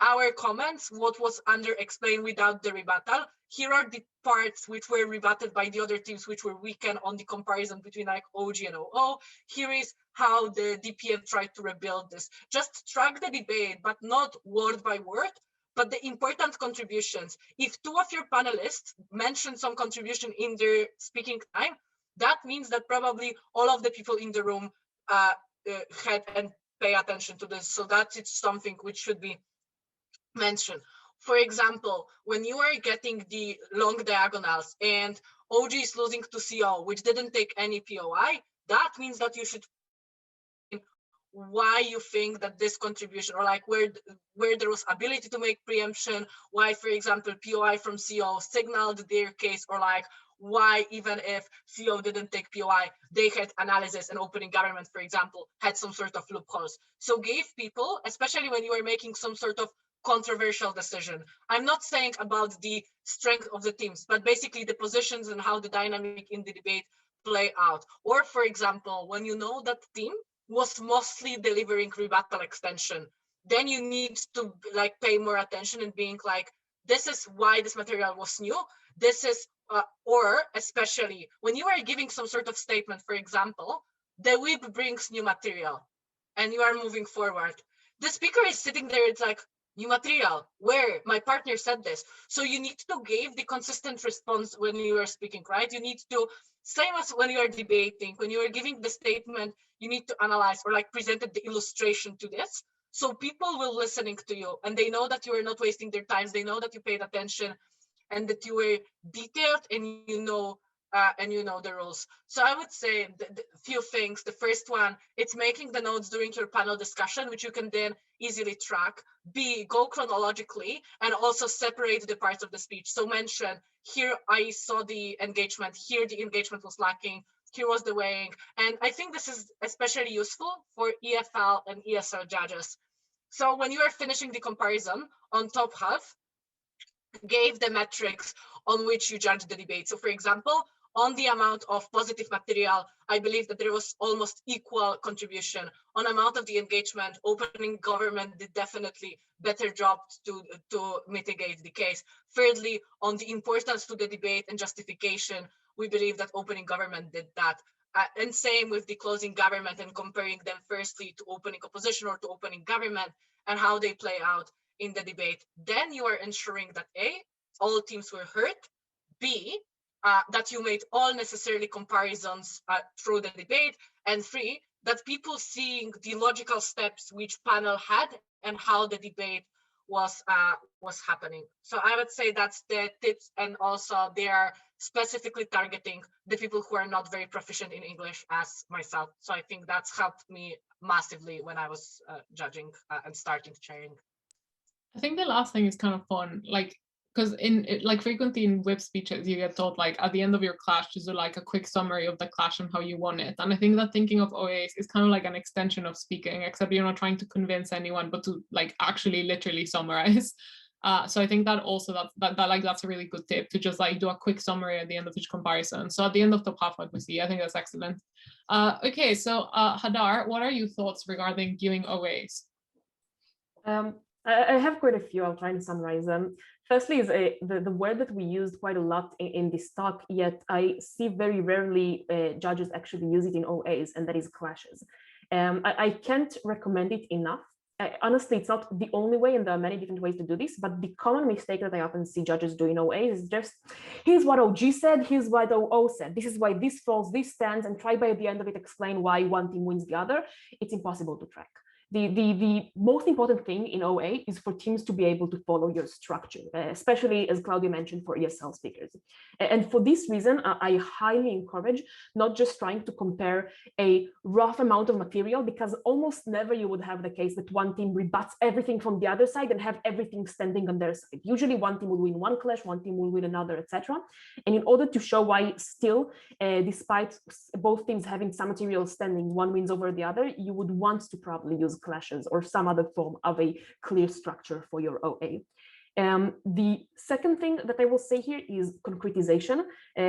our comments, what was under explained without the rebuttal. Here are the parts which were rebutted by the other teams, which were weakened on the comparison between like OG and OO. Here is how the DPM tried to rebuild this. Just track the debate, but not word by word, but the important contributions. If 2 of your panelists mention some contribution in their speaking time, that means that probably all of the people in the room had and pay attention to this. So that it's something which should be mentioned. For example, when you are getting the long diagonals and OG is losing to CO, which didn't take any POI, that means that you should why you think that this contribution, or like where there was ability to make preemption, why, for example, POI from CO signaled their case, or like why even if CO didn't take POI, they had analysis and opening government, for example, had some sort of loopholes. So give people, especially when you are making some sort of controversial decision. I'm not saying about the strength of the teams, but basically the positions and how the dynamic in the debate play out. Or for example, when you know that team was mostly delivering rebuttal extension, then you need to like pay more attention and being like, this is why this material was new. This is, or especially when you are giving some sort of statement, for example, the whip brings new material and you are moving forward. The speaker is sitting there, it's like, new material, where my partner said this. So you need to give the consistent response when you are speaking, right? You need to, same as when you are debating, when you are giving the statement, you need to analyze or like presented the illustration to this. So people will listening to you and they know that you are not wasting their time. They know that you paid attention and that you were detailed and you know the rules. So I would say the few things. The first one, it's making the notes during your panel discussion, which you can then easily track. B, go chronologically and also separate the parts of the speech. So mention, here I saw the engagement, here the engagement was lacking, here was the weighing. And I think this is especially useful for EFL and ESL judges. So when you are finishing the comparison on top half, gave the metrics on which you judge the debate. So for example, on the amount of positive material, I believe that there was almost equal contribution. On amount of the engagement, opening government did definitely better job to mitigate the case. Thirdly, on the importance to the debate and justification, we believe that opening government did that. And same with the closing government and comparing them firstly to opening opposition or to opening government and how they play out in the debate. Then you are ensuring that A, all teams were heard, B, that you made all necessary comparisons through the debate, and 3, that people seeing the logical steps which panel had and how the debate was happening. So I would say that's the tips, and also they are specifically targeting the people who are not very proficient in English as myself. So I think that's helped me massively when I was judging and starting chairing. I think the last thing is kind of fun, like, because frequently in whip speeches you get told like at the end of your clash just do like a quick summary of the clash and how you won it. And I think that thinking of OAs is kind of like an extension of speaking, except you're not trying to convince anyone, but to like actually literally summarize. So I think that also that's a really good tip, to just like do a quick summary at the end of each comparison. So at the end of top half, what we see, I think that's excellent. Okay, so Hadar, what are your thoughts regarding giving OAs? I have quite a few. I'll try and summarize them. Firstly is the word that we used quite a lot in this talk, yet I see very rarely judges actually use it in OAs, and that is clashes. I can't recommend it enough. Honestly, it's not the only way, and there are many different ways to do this, but the common mistake that I often see judges do in OAs is just, here's what OG said, here's what OO said, this is why this falls, this stands, and try by the end of it explain why one team wins the other. It's impossible to track. The most important thing in OA is for teams to be able to follow your structure, especially as Claudia mentioned for ESL speakers. And for this reason, I highly encourage not just trying to compare a rough amount of material, because almost never you would have the case that one team rebuts everything from the other side and have everything standing on their side. Usually one team will win one clash, one team will win another, etc. And in order to show why still, despite both teams having some material standing, one wins over the other, you would want to probably use clashes or some other form of a clear structure for your OA. The second thing that I will say here is concretization,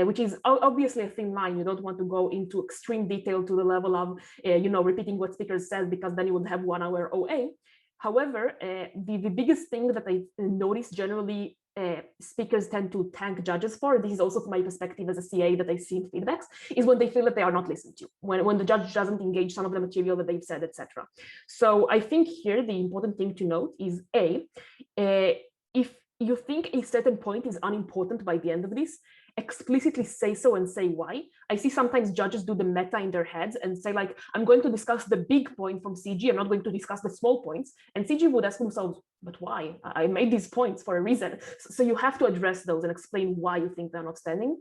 which is obviously a thin line. You don't want to go into extreme detail to the level of, repeating what speakers said, because then you would have 1 hour OA. However, the biggest thing that I notice generally speakers tend to thank judges for, this is also from my perspective as a CA that I see in feedbacks, is when they feel that they are not listened to, when the judge doesn't engage some of the material that they've said, etc. So I think here the important thing to note is if you think a certain point is unimportant by the end of this, explicitly say so and say why. I see sometimes judges do the meta in their heads and say like, I'm going to discuss the big point from CG, I'm not going to discuss the small points. And CG would ask themselves, but why? I made these points for a reason. So you have to address those and explain why you think they're not standing.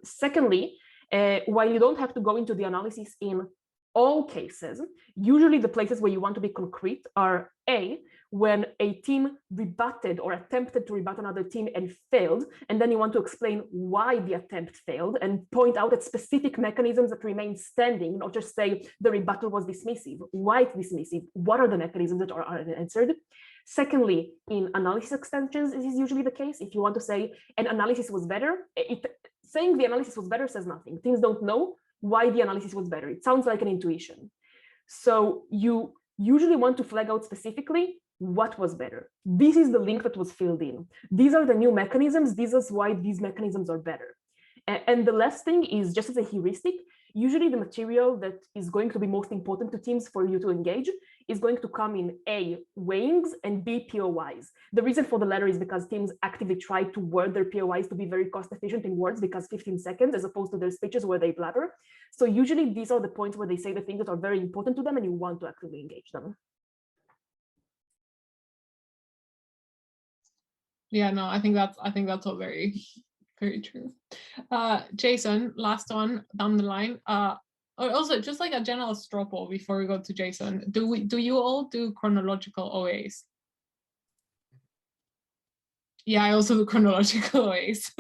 Secondly, while you don't have to go into the analysis in all cases, usually the places where you want to be concrete are when a team rebutted or attempted to rebut another team and failed, and then you want to explain why the attempt failed and point out at specific mechanisms that remain standing, not just say the rebuttal was dismissive, why it's dismissive, what are the mechanisms that are unanswered. Secondly, in analysis extensions, this is usually the case. If you want to say an analysis was better, saying the analysis was better says nothing. Teams don't know why the analysis was better. It sounds like an intuition. So you usually want to flag out specifically what was better. This is the link that was filled in. These are the new mechanisms. This is why these mechanisms are better. And the last thing is just as a heuristic, usually the material that is going to be most important to teams for you to engage is going to come in A, weighings, and B, POIs. The reason for the latter is because teams actively try to word their POIs to be very cost efficient in words, because 15 seconds as opposed to their speeches where they blabber. So usually these are the points where they say the things that are very important to them and you want to actively engage them. Yeah, no, I think that's all very, very true. Jason, last one down the line. Also, just like a general straw poll before we go to Jason, do you all do chronological OAs? Yeah, I also do chronological OAs.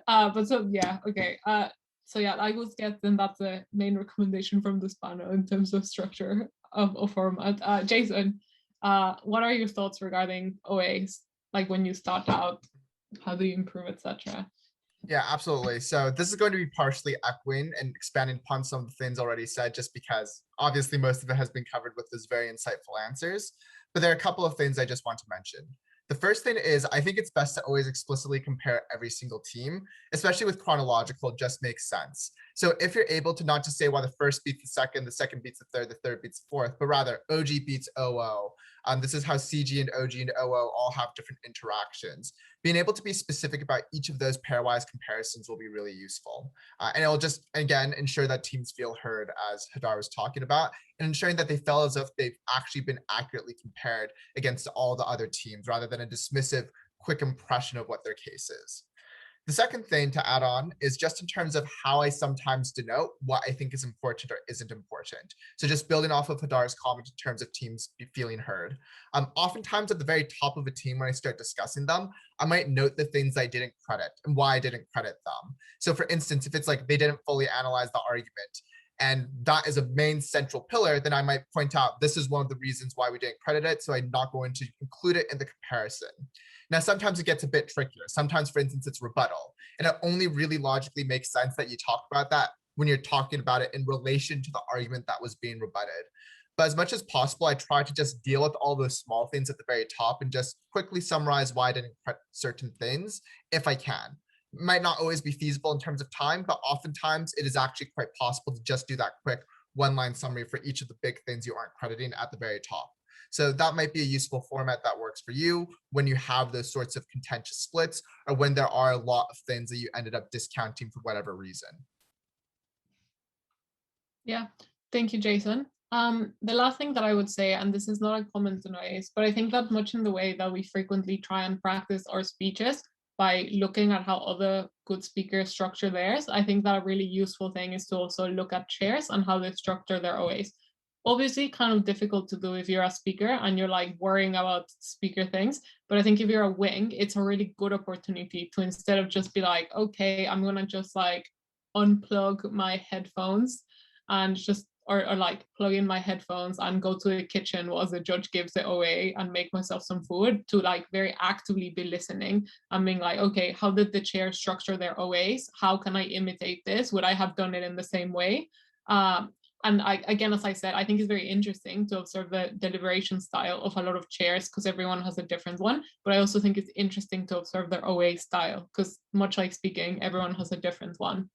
But so yeah, okay. So yeah, I would guess then that's the main recommendation from this panel in terms of structure of format. Jason, what are your thoughts regarding OAs? Like when you start out, how do you improve, etc.? Yeah, absolutely. So this is going to be partially echoing and expanding upon some of the things already said, just because obviously most of it has been covered with those very insightful answers. But there are a couple of things I just want to mention. The first thing is, I think it's best to always explicitly compare every single team, especially with chronological, just makes sense. So if you're able to not just say why the first beats the second beats the third beats the fourth, but rather OG beats OO. This is how CG and OG and OO all have different interactions. Being able to be specific about each of those pairwise comparisons will be really useful. And it'll just, again, ensure that teams feel heard, as Hadar was talking about, and ensuring that they feel as if they've actually been accurately compared against all the other teams, rather than a dismissive, quick impression of what their case is. The second thing to add on is just in terms of how I sometimes denote what I think is important or isn't important. So just building off of Hadar's comment in terms of teams feeling heard. Oftentimes at the very top of a team, when I start discussing them, I might note the things I didn't credit and why I didn't credit them. So for instance, if it's like they didn't fully analyze the argument, and that is a main central pillar, then I might point out this is one of the reasons why we didn't credit it, so I'm not going to include it in the comparison. Now, sometimes it gets a bit trickier. Sometimes, for instance, it's rebuttal. And it only really logically makes sense that you talk about that when you're talking about it in relation to the argument that was being rebutted. But as much as possible, I try to just deal with all those small things at the very top and just quickly summarize why I didn't credit certain things if I can. It might not always be feasible in terms of time, but oftentimes it is actually quite possible to just do that quick one-line summary for each of the big things you aren't crediting at the very top. So that might be a useful format that works for you when you have those sorts of contentious splits, or when there are a lot of things that you ended up discounting for whatever reason. Yeah, thank you, Jason. The last thing that I would say, and this is not a common to noise, but I think that much in the way that we frequently try and practice our speeches by looking at how other good speakers structure theirs, I think that a really useful thing is to also look at chairs and how they structure their OAs. Obviously, kind of difficult to do if you're a speaker and you're like worrying about speaker things. But I think if you're a wing, it's a really good opportunity to, instead of just be like, okay, I'm gonna just like unplug my headphones and just or like plug in my headphones and go to the kitchen while the judge gives the OA and make myself some food, to like very actively be listening and being like, okay, how did the chair structure their OAs? How can I imitate this? Would I have done it in the same way? And again, as I said, I think it's very interesting to observe the deliberation style of a lot of chairs because everyone has a different one. But I also think it's interesting to observe their OA style because much like speaking, everyone has a different one.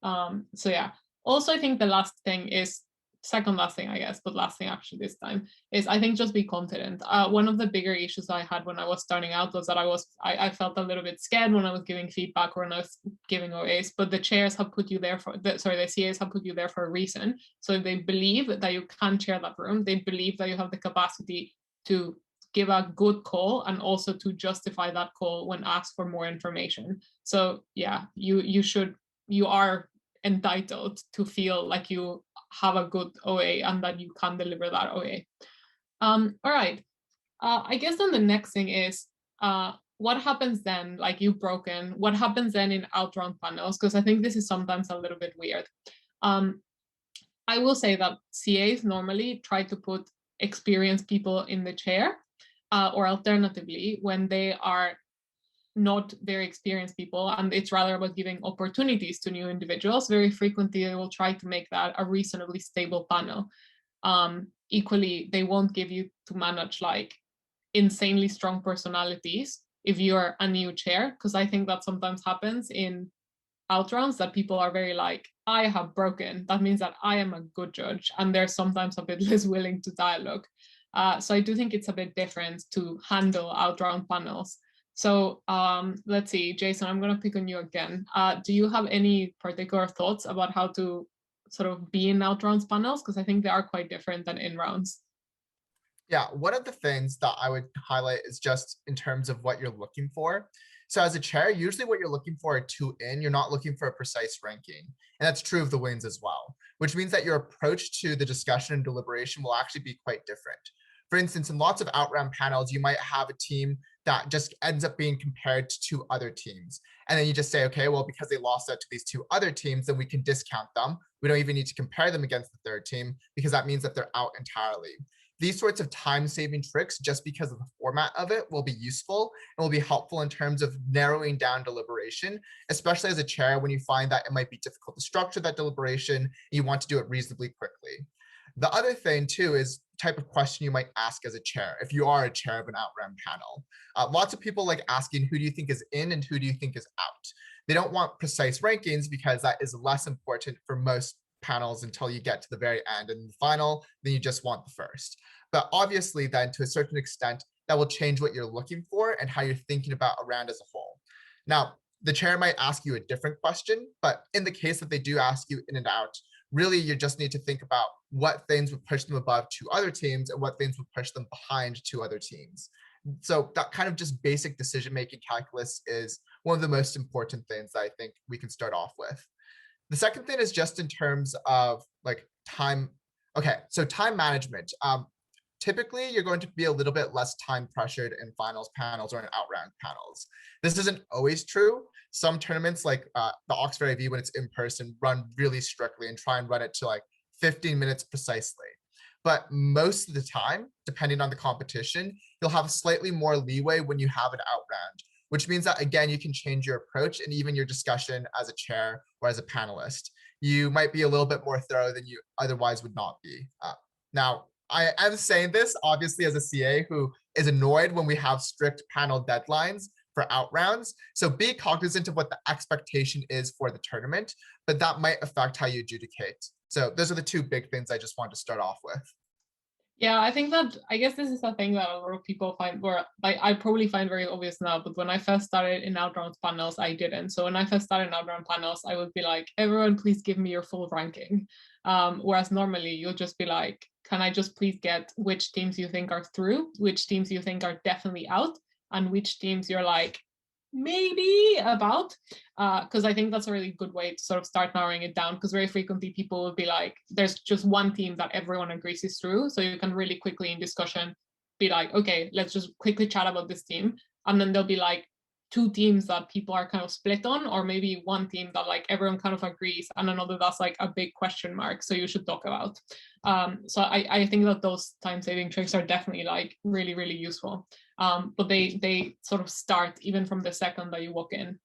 So yeah. Also, I think the last thing is, second last thing, I guess, but last thing actually this time, is I think just be confident. One of the bigger issues I had when I was starting out was that I felt a little bit scared when I was giving feedback or when I was giving OAs, but the chairs have put you there the CAs have put you there for a reason. So they believe that you can chair that room. They believe that you have the capacity to give a good call and also to justify that call when asked for more information. So yeah, you are entitled to feel like you have a good OA and that you can deliver that OA. All right. I guess then the next thing is what happens then, like you've broken, what happens then in outround panels? Because I think this is sometimes a little bit weird. I will say that CAs normally try to put experienced people in the chair, or alternatively, when they are not very experienced people, and it's rather about giving opportunities to new individuals, very frequently they will try to make that a reasonably stable panel. Equally, they won't give you to manage like insanely strong personalities if you're a new chair, because I think that sometimes happens in outrounds that people are very like, I have broken, that means that I am a good judge, and they're sometimes a bit less willing to dialogue. So I do think it's a bit different to handle outround panels. So let's see, Jason, I'm going to pick on you again. Do you have any particular thoughts about how to sort of be in outrounds panels? Because I think they are quite different than in rounds. Yeah, one of the things that I would highlight is just in terms of what you're looking for. So as a chair, usually what you're looking for are 2 in, you're not looking for a precise ranking. And that's true of the wins as well, which means that your approach to the discussion and deliberation will actually be quite different. For instance, in lots of outround panels, you might have a team that just ends up being compared to 2 other teams. And then you just say, okay, well, because they lost out to these 2 other teams, then we can discount them. We don't even need to compare them against the 3rd team because that means that they're out entirely. These sorts of time-saving tricks, just because of the format of it, will be useful and will be helpful in terms of narrowing down deliberation, especially as a chair when you find that it might be difficult to structure that deliberation and you want to do it reasonably quickly. The other thing too is type of question you might ask as a chair if you are a chair of an outround panel. Lots of people like asking, who do you think is in and who do you think is out? They don't want precise rankings because that is less important for most panels until you get to the very end and the final, then you just want the first. But obviously then to a certain extent, that will change what you're looking for and how you're thinking about a round as a whole. Now, the chair might ask you a different question, but in the case that they do ask you in and out, really you just need to think about what things would push them above 2 other teams and what things would push them behind 2 other teams. So that kind of just basic decision-making calculus is one of the most important things that I think we can start off with. The second thing is just in terms of like time. Okay, so time management. Typically, you're going to be a little bit less time pressured in finals panels or in outround panels. This isn't always true. Some tournaments like the Oxford IV, when it's in person, run really strictly and try and run it to like 15 minutes precisely. But most of the time, depending on the competition, you'll have slightly more leeway when you have an outround, which means that, again, you can change your approach and even your discussion as a chair or as a panelist. You might be a little bit more thorough than you otherwise would not be. Now, I am saying this, obviously, as a CA who is annoyed when we have strict panel deadlines for outrounds. So be cognizant of what the expectation is for the tournament, but that might affect how you adjudicate. So those are the 2 big things I just wanted to start off with. Yeah, I think that, I guess this is a thing that a lot of people find, or like I probably find very obvious now, but when I first started in Outrounds panels, I didn't. So when I first started in Outround panels, I would be like, everyone, please give me your full ranking. Whereas normally you'll just be like, can I just please get which teams you think are through, which teams you think are definitely out, and which teams you're like, maybe about, because I think that's a really good way to sort of start narrowing it down, because very frequently people will be like, there's just one team that everyone agrees is through, so you can really quickly in discussion be like, okay, let's just quickly chat about this team, and then there'll be like two teams that people are kind of split on, or maybe one team that like everyone kind of agrees and another that's like a big question mark, so you should talk about. So I think that those time saving tricks are definitely like really, really useful. But they sort of start even from the second that you walk in,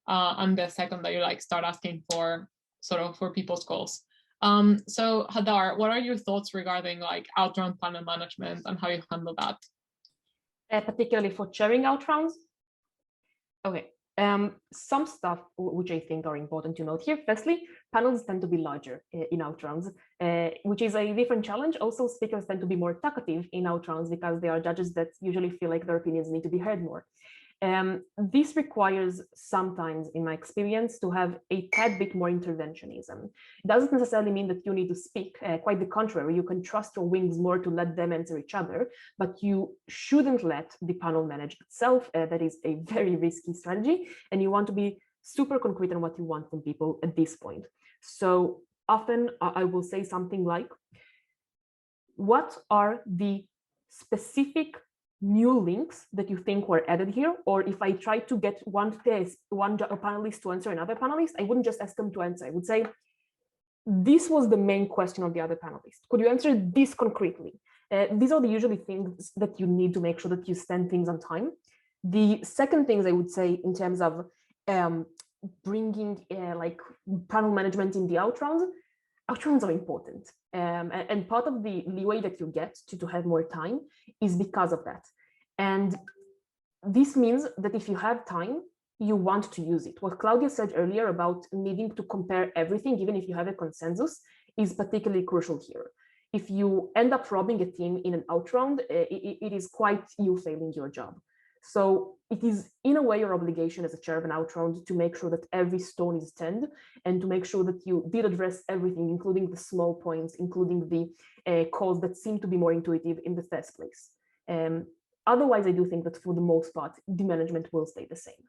and the second that you like start asking for sort of for people's goals. So Hadar, what are your thoughts regarding like outround panel management and how you handle that? Particularly for chairing outrounds? Okay. Some stuff which I think are important to note here. Firstly, panels tend to be larger in outrounds, which is a different challenge. Also, speakers tend to be more talkative in outrounds because they are judges that usually feel like their opinions need to be heard more. This requires sometimes, in my experience, to have a tad bit more interventionism. It doesn't necessarily mean that you need to speak, quite the contrary. You can trust your wings more to let them answer each other, but you shouldn't let the panel manage itself. That is a very risky strategy, and you want to be super concrete on what you want from people at this point. So often I will say something like, what are the specific new links that you think were added here? Or if I try to get one panelist to answer another panelist, I wouldn't just ask them to answer. I would say, this was the main question of the other panelist. Could you answer this concretely? These are the usually things that you need to make sure that you send things on time. The second things I would say in terms of bringing like panel management in the outrounds are important. And part of the leeway that you get to have more time is because of that. And this means that if you have time, you want to use it. What Claudia said earlier about needing to compare everything, even if you have a consensus, is particularly crucial here. If you end up robbing a team in an outround, it is quite you failing your job. So it is in a way your obligation as a chair of an outround to make sure that every stone is turned and to make sure that you did address everything, including the small points, including the calls that seem to be more intuitive in the first place. Otherwise, I do think that for the most part, the management will stay the same.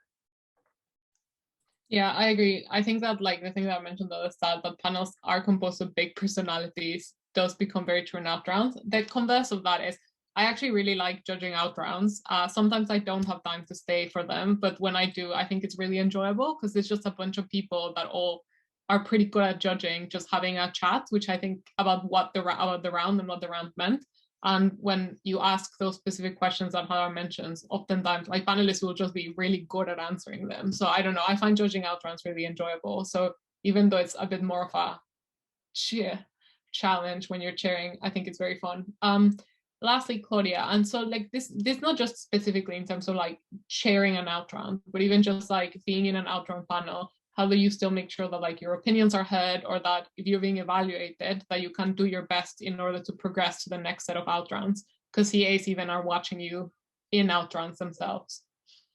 Yeah, I agree. I think that like the thing that I mentioned at the start, that panels are composed of big personalities, does become very true in outrounds. The converse of that is I actually really like judging outrounds. Sometimes I don't have time to stay for them, but when I do, I think it's really enjoyable because it's just a bunch of people that all are pretty good at judging, just having a chat, which I think about what the round and what the round meant. And when you ask those specific questions that Hadar mentions, oftentimes like panelists will just be really good at answering them. So I don't know, I find judging outrounds really enjoyable. So even though it's a bit more of a challenge when you're chairing, I think it's very fun. Lastly, Claudia, and so like this not just specifically in terms of like chairing an outround, but even just like being in an outround panel, how do you still make sure that like your opinions are heard, or that if you're being evaluated, that you can do your best in order to progress to the next set of outrounds? Because CAs even are watching you in outrounds themselves.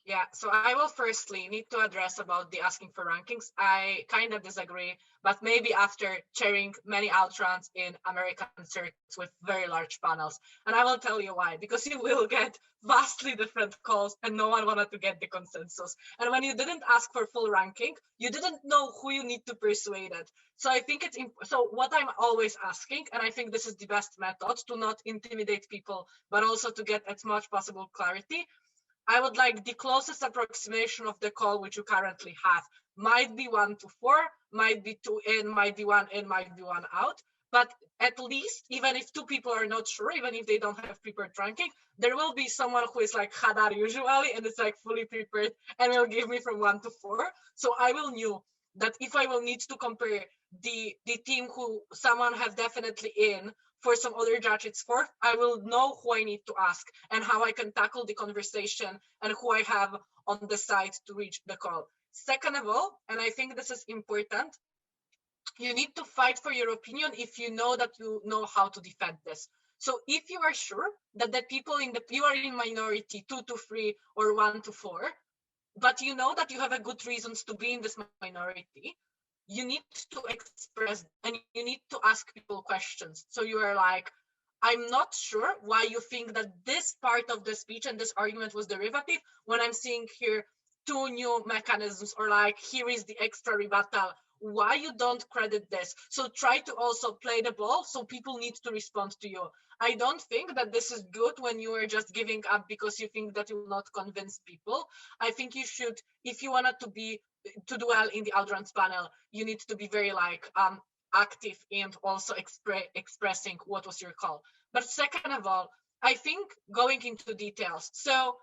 Yeah, so I will firstly need to address about the asking for rankings. I kind of disagree, but maybe after chairing many outrounds in American circuits with very large panels. And I will tell you why, because you will get vastly different calls and no one wanted to get the consensus. And when you didn't ask for full ranking, you didn't know who you need to persuade it. So I think it's, so what I'm always asking, and I think this is the best method to not intimidate people, but also to get as much possible clarity, I would like the closest approximation of the call which you currently have. Might be 1 to 4, might be 2 in, might be 1 in, might be 1 out. But at least, even if two people are not sure, even if they don't have prepared ranking, there will be someone who is like Hadar usually, and it's like fully prepared and will give me from 1 to 4. So I will know that if I will need to compare the team who someone have definitely in for some other judge it's for, I will know who I need to ask and how I can tackle the conversation and who I have on the side to reach the call. Second of all, and I think this is important, you need to fight for your opinion if you know that you know how to defend this. So if you are sure that the people you are in minority 2 to 3 or 1 to 4, but you know that you have a good reasons to be in this minority, you need to express and you need to ask people questions. So you are like, I'm not sure why you think that this part of the speech and this argument was derivative when I'm seeing here 2 new mechanisms, or like, here is the extra rebuttal. Why you don't credit this? So try to also play the ball, so people need to respond to you. I don't think that this is good when you are just giving up because you think that you will not convince people. I think you should, if you wanted to do well in the Aldrans panel, you need to be very like active and also expressing what was your call. But second of all, I think going into details. So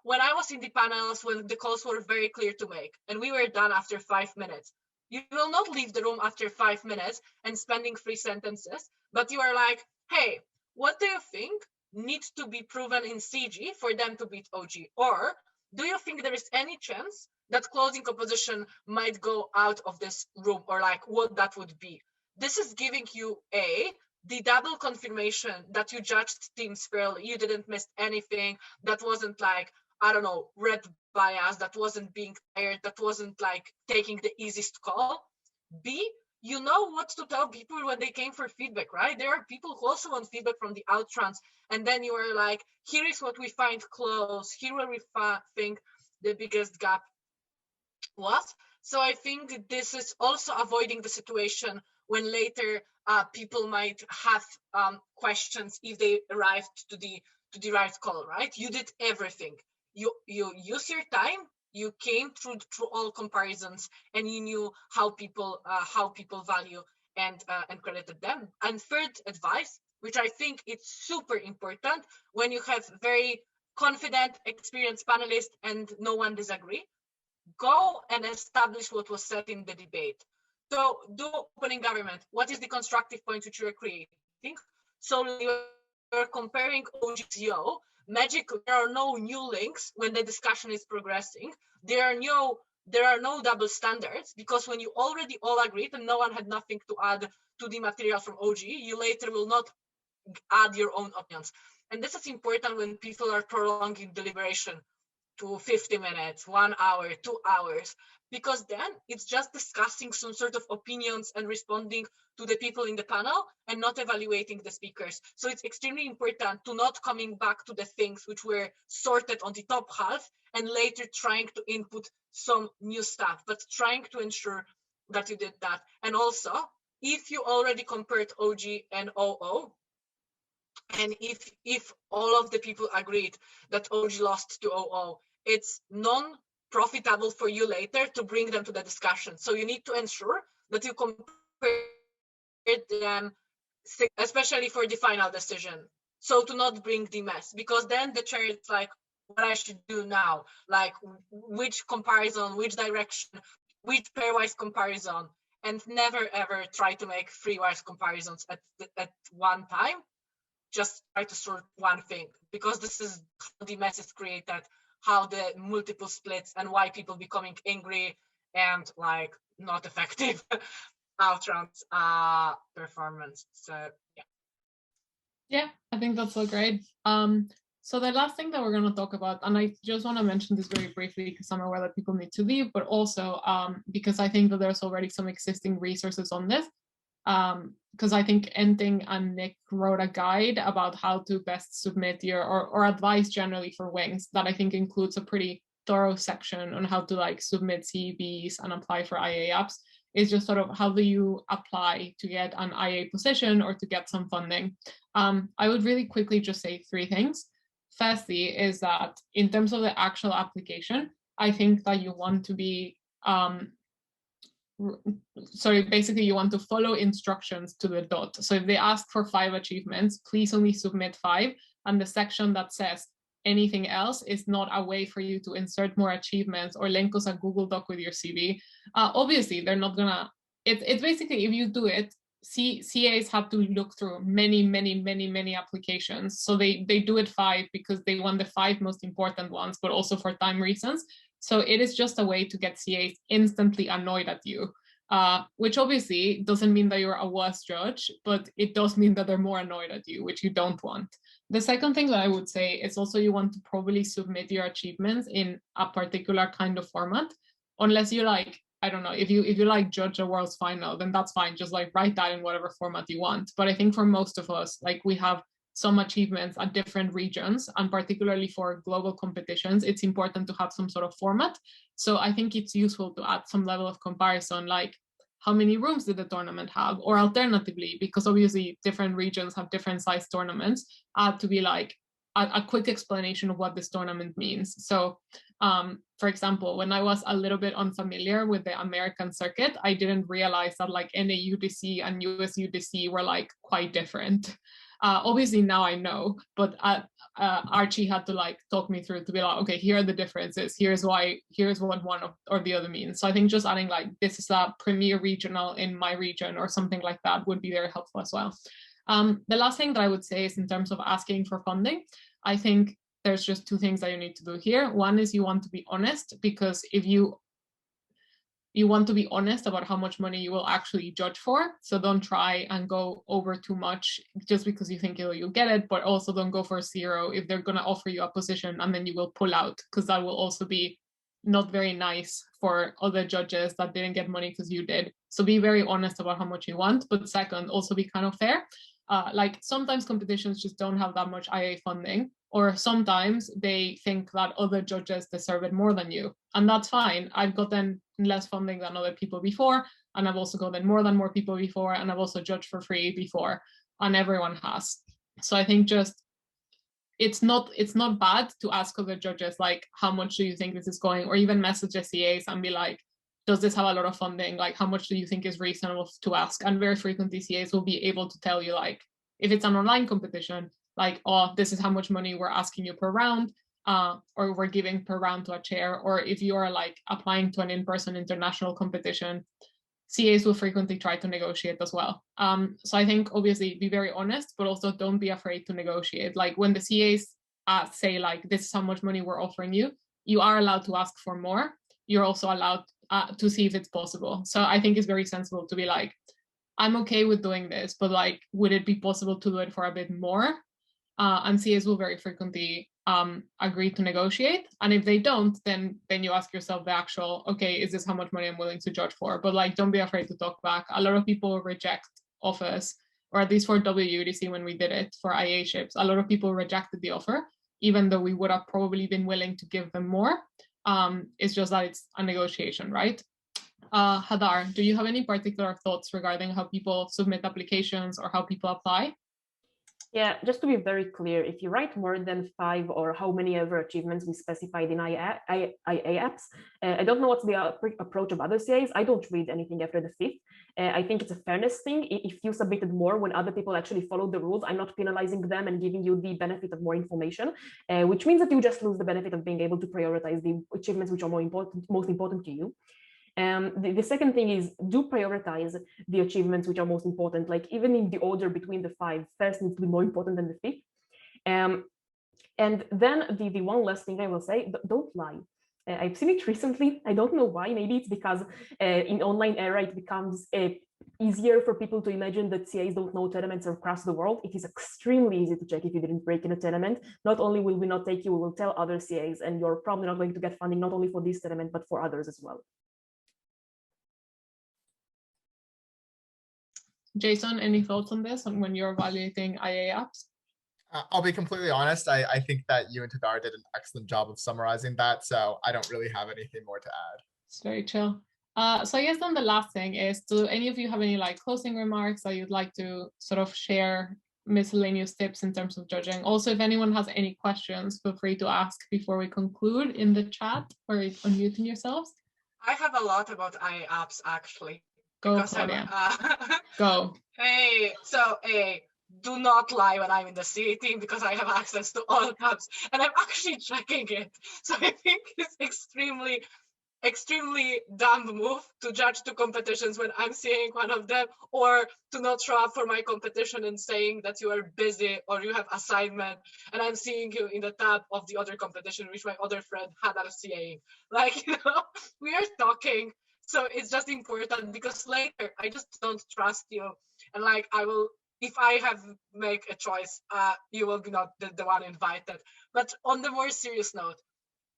when I was in the panels, when the calls were very clear to make and we were done after 5 minutes, you will not leave the room after 5 minutes and spending 3 sentences, but you are like, hey, what do you think needs to be proven in CG for them to beat OG? Or do you think there is any chance that closing opposition might go out of this room, or like what that would be? This is giving you the double confirmation that you judged teams fairly, you didn't miss anything, that wasn't like, I don't know, red bias, that wasn't being tired, that wasn't like taking the easiest call. B, you know what to tell people when they came for feedback, right? There are people who also want feedback from the Altrans, and then you are like, here is what we find close, here where we think the biggest gap was. So I think this is also avoiding the situation when later people might have questions if they arrived to the right call, right? You did everything. You use your time. You came through all comparisons, and you knew how people value and credited them. And third advice, which I think it's super important when you have very confident, experienced panelists and no one disagree, go and establish what was said in the debate. So do opening government. What is the constructive point which you are creating? So you're comparing OG's Yo. Magic, there are no new links when the discussion is progressing. There are no double standards, because when you already all agreed and no one had nothing to add to the material from OG, you later will not add your own opinions. And this is important when people are prolonging deliberation to 50 minutes, 1 hour, 2 hours, because then it's just discussing some sort of opinions and responding to the people in the panel and not evaluating the speakers. So it's extremely important to not coming back to the things which were sorted on the top half and later trying to input some new stuff, but trying to ensure that you did that. And also, if you already compared OG and OO, and if all of the people agreed that OG lost to OO, it's non-profitable for you later to bring them to the discussion. So you need to ensure that you compare them, especially for the final decision. So to not bring the mess, because then the chair is like, what I should do now, like which comparison, which direction, which pairwise comparison, and never ever try to make three-wise comparisons at one time. Just try to sort one thing, because this is how the mess is created, how the multiple splits and why people becoming angry and like not effective Altrans performance. So yeah, I think that's so great. So the last thing that we're going to talk about, and I just want to mention this very briefly because I'm aware that people need to leave, but also because I think that there's already some existing resources on this. Because I think Enting and Nick wrote a guide about how to best submit your or advice generally for wings that I think includes a pretty thorough section on how to like submit CEBs and apply for IA apps. It's just sort of how do you apply to get an IA position or to get some funding. I would really quickly just say 3 things. Firstly is that in terms of the actual application, I think that you want to be basically you want to follow instructions to the dot. So if they ask for 5 achievements, please only submit 5. And the section that says anything else is not a way for you to insert more achievements or link us a Google Doc with your CV. Obviously, they're not gonna, it's basically if you do it, CAs have to look through many applications. So they do it 5 because they want the 5 most important ones, but also for time reasons. So it is just a way to get CAs instantly annoyed at you. which obviously doesn't mean that you're a worse judge, but it does mean that they're more annoyed at you, which you don't want. The second thing that I would say is also you want to probably submit your achievements in a particular kind of format, unless you like, I don't know, if you like judge a world's final, then that's fine. Just like write that in whatever format you want. But I think for most of us, like we have some achievements at different regions, and particularly for global competitions, it's important to have some sort of format. So I think it's useful to add some level of comparison, like how many rooms did the tournament have? Or alternatively, because obviously different regions have different size tournaments, to be like a quick explanation of what this tournament means. So for example, when I was a little bit unfamiliar with the American circuit, I didn't realize that like NAUDC and US UDC were like quite different. Obviously now I know, but Archie had to like talk me through to be like, okay, here are the differences. Here's what one or the other means. So I think just adding like, this is a premier regional in my region or something like that would be very helpful as well. The last thing that I would say is in terms of asking for funding, I think there's just two things that you need to do here. One is you want to be honest, because if you want to be honest about how much money you will actually judge for. So don't try and go over too much just because you think you'll get it, but also don't go for 0 if they're going to offer you a position and then you will pull out, because that will also be not very nice for other judges that didn't get money because you did. So be very honest about how much you want, but second, also be kind of fair. Like sometimes competitions just don't have that much IA funding, or sometimes they think that other judges deserve it more than you, and that's fine. I've gotten less funding than other people before, and I've also gotten more than more people before, and I've also judged for free before, and everyone has. So I think just it's not bad to ask other judges like, how much do you think this is going, or even message CAs and be like, does this have a lot of funding? Like, how much do you think is reasonable to ask? And very frequently CAs will be able to tell you, like, if it's an online competition, like, oh, this is how much money we're asking you per round, or we're giving per round to a chair. Or if you are like applying to an in-person international competition, CAs will frequently try to negotiate as well. So I think obviously be very honest, but also don't be afraid to negotiate. Like when the CAs say like, this is how much money we're offering you, you are allowed to ask for more. You're also allowed to see if it's possible. So I think it's very sensible to be like, I'm okay with doing this, but like, would it be possible to do it for a bit more? And CAs will very frequently agree to negotiate. And if they don't, then you ask yourself the actual, okay, is this how much money I'm willing to judge for? But like, don't be afraid to talk back. A lot of people reject offers, or at least for WUDC when we did it for IA ships, a lot of people rejected the offer, even though we would have probably been willing to give them more. It's just that it's a negotiation, right? Hadar, do you have any particular thoughts regarding how people submit applications or how people apply? Yeah, just to be very clear, if you write more than 5 or how many ever achievements we specified in IA apps, I don't know what's the approach of other CAs. I don't read anything after the 5th. I think it's a fairness thing. If you submitted more when other people actually followed the rules, I'm not penalizing them and giving you the benefit of more information, which means that you just lose the benefit of being able to prioritize the achievements which are most important to you. The second thing is, do prioritize the achievements which are most important, like even in the order between the 5, first needs to be more important than the 5th. And then the one last thing I will say, don't lie. I've seen it recently. I don't know why. Maybe it's because in online era, it becomes easier for people to imagine that CAs don't know tournaments across the world. It is extremely easy to check if you didn't break in a tournament. Not only will we not take you, we will tell other CAs, and you're probably not going to get funding not only for this tournament, but for others as well. Jason, any thoughts on this, on when you're evaluating IA apps? I'll be completely honest. I think that you and Hadar did an excellent job of summarizing that, so I don't really have anything more to add. It's very chill. So I guess then the last thing is, do any of you have any like closing remarks that you'd like to sort of share, miscellaneous tips in terms of judging? Also, if anyone has any questions, feel free to ask before we conclude in the chat or unmuting yourselves. I have a lot about IA apps actually. Go, Claudia. Go. Hey, so do not lie when I'm in the CA team, because I have access to all tabs and I'm actually checking it. So I think it's extremely dumb move to judge 2 competitions when I'm seeing one of them, or to not show up for my competition and saying that you are busy or you have assignment, and I'm seeing you in the tab of the other competition which my other friend had at CAing. Like, you know, we are talking. So it's just important because later I just don't trust you. And like, I will, if I have make a choice, you will be not the one invited. But on the more serious note,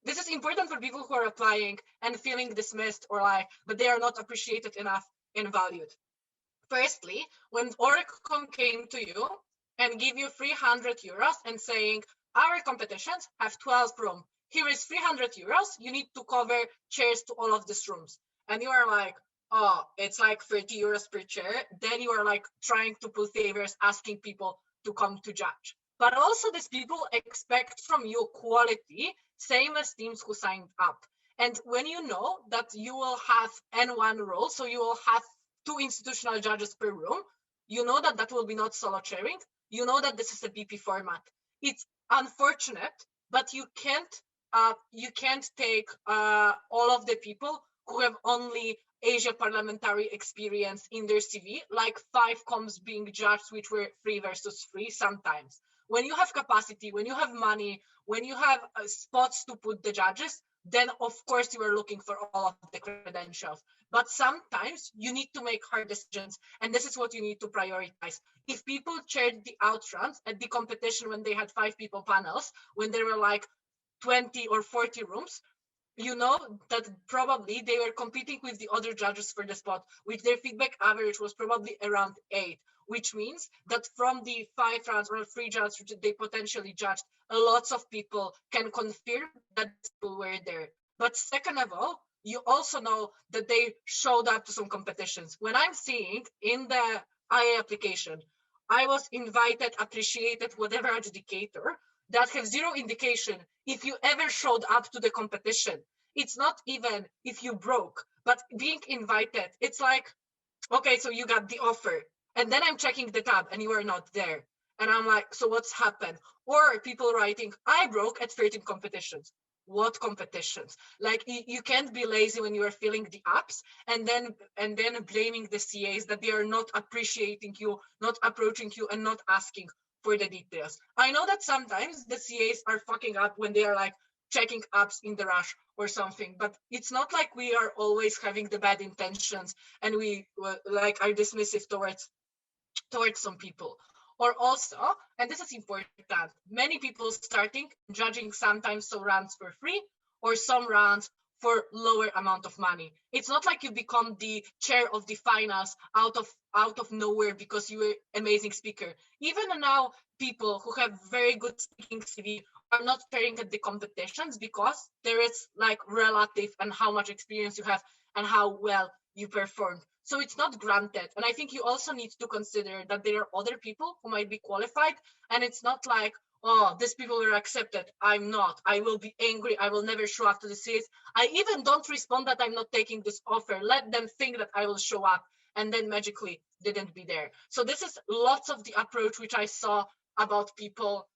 this is important for people who are applying and feeling dismissed or like, but they are not appreciated enough and valued. Firstly, when Oricon came to you and give you 300 euros and saying, our competitions have 12 rooms. Here is 300 euros. You need to cover chairs to all of these rooms. And you are like, oh, it's like 30 euros per chair. Then you are like trying to pull favors, asking people to come to judge. But also these people expect from you quality, same as teams who signed up. And when you know that you will have N1 role, so you will have 2 institutional judges per room, you know that that will be not solo chairing. You know that this is a BP format. It's unfortunate, but you can't take all of the people who have only Asia parliamentary experience in their CV, like 5 comps being judged, which were 3 versus 3 sometimes. When you have capacity, when you have money, when you have spots to put the judges, then of course you are looking for all of the credentials. But sometimes you need to make hard decisions, and this is what you need to prioritize. If people chaired the outruns at the competition when they had 5 people panels, when there were like 20 or 40 rooms, you know that probably they were competing with the other judges for the spot, which their feedback average was probably around 8, which means that from the 5 rounds or 3 judges they potentially judged, lots of people can confirm that people were there. But second of all, you also know that they showed up to some competitions. When I'm seeing in the IA application, I was invited, appreciated, whatever adjudicator, that have zero indication if you ever showed up to the competition. It's not even if you broke, but being invited. It's like, okay, so you got the offer. And then I'm checking the tab and you are not there. And I'm like, so what's happened? Or people writing, I broke at 13 competitions. What competitions? Like, you can't be lazy when you are filling the apps and then blaming the CAs that they are not appreciating you, not approaching you, and not asking for the details. I know that sometimes the CAs are fucking up when they are like checking apps in the rush or something, but it's not like we are always having the bad intentions and we like are dismissive towards some people. Or also, and this is important, many people starting judging sometimes some rounds for free or some rounds for lower amount of money. It's not like you become the chair of the finals out of nowhere because you were amazing speaker. Even now, people who have very good speaking CV are not chairing at the competitions because there is like relative and how much experience you have and how well you performed. So it's not granted. And I think you also need to consider that there are other people who might be qualified. And it's not like, oh, these people were accepted. I'm not. I will be angry. I will never show up to the seats. I even don't respond that I'm not taking this offer. Let them think that I will show up and then magically didn't be there. So this is lots of the approach which I saw about people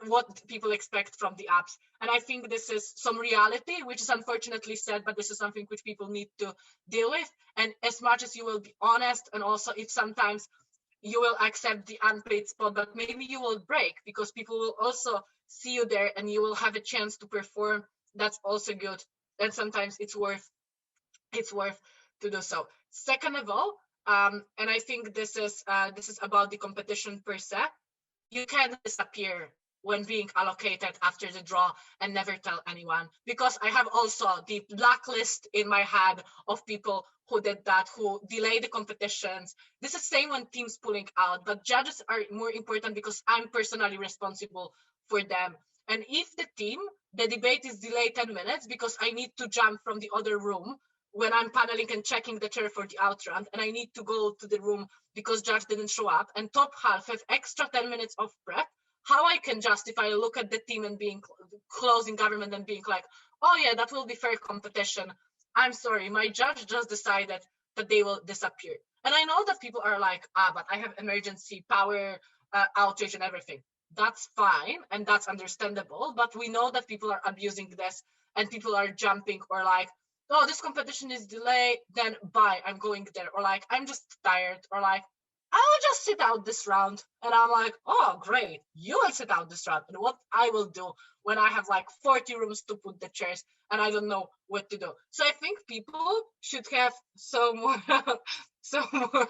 what people expect from the apps. And I think this is some reality, which is unfortunately sad, but this is something which people need to deal with. And as much as you will be honest, and also if sometimes you will accept the unpaid spot, but maybe you will break because people will also see you there and you will have a chance to perform. That's also good. And sometimes it's worth to do so. Second of all, and I think this is about the competition per se, you can disappear when being allocated after the draw and never tell anyone, because I have also the blacklist in my head of people who did that, who delay the competitions. This is same when teams pulling out, but judges are more important because I'm personally responsible for them. And if the debate is delayed 10 minutes because I need to jump from the other room when I'm paneling and checking the chair for the outround, and I need to go to the room because judge didn't show up, and top half have extra 10 minutes of prep, how I can justify look at the team and being closing government and being like, oh yeah, that will be fair competition. I'm sorry, my judge just decided that they will disappear. And I know that people are like, but I have emergency power outage and everything. That's fine and that's understandable, but we know that people are abusing this and people are jumping or like, oh, this competition is delayed, then bye, I'm going there. Or like, I'm just tired. Or like, I'll just sit out this round. And I'm like, oh, great. You will sit out this round. And what I will do when I have like 40 rooms to put the chairs and I don't know what to do. So I think people should have some more, some more.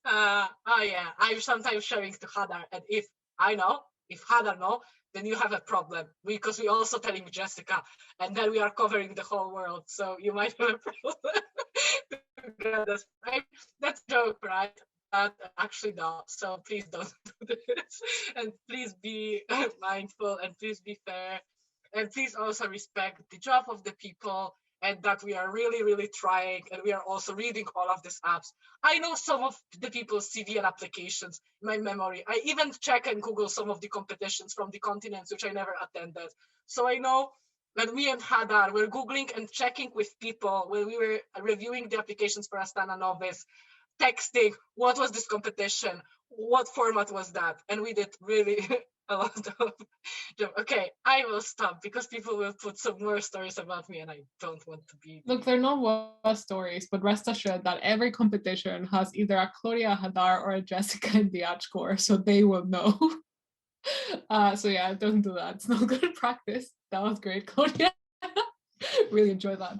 Oh yeah, I'm sometimes showing to Hadar. And if Hadar know, then you have a problem because we also telling Jessica, and then we are covering the whole world. So you might have a problem. That's a joke, right? But actually no. So please don't do this, and please be mindful, and please be fair, and please also respect the job of the people, and that we are really, really trying, and we are also reading all of these apps. I know some of the people's CV and applications in my memory. I even check and Google some of the competitions from the continents which I never attended. So I know that me and Hadar were Googling and checking with people when we were reviewing the applications for Astana Novice, texting, what was this competition? What format was that? And we did really a lot of job. Okay, I will stop because people will put some more stories about me and I don't want to be. Look, they're not war stories, but rest assured that every competition has either a Claudia, Hadar, or a Jessica in the ad score, so they will know. So yeah, don't do that. It's not good practice. That was great, Claudia. Really enjoyed that.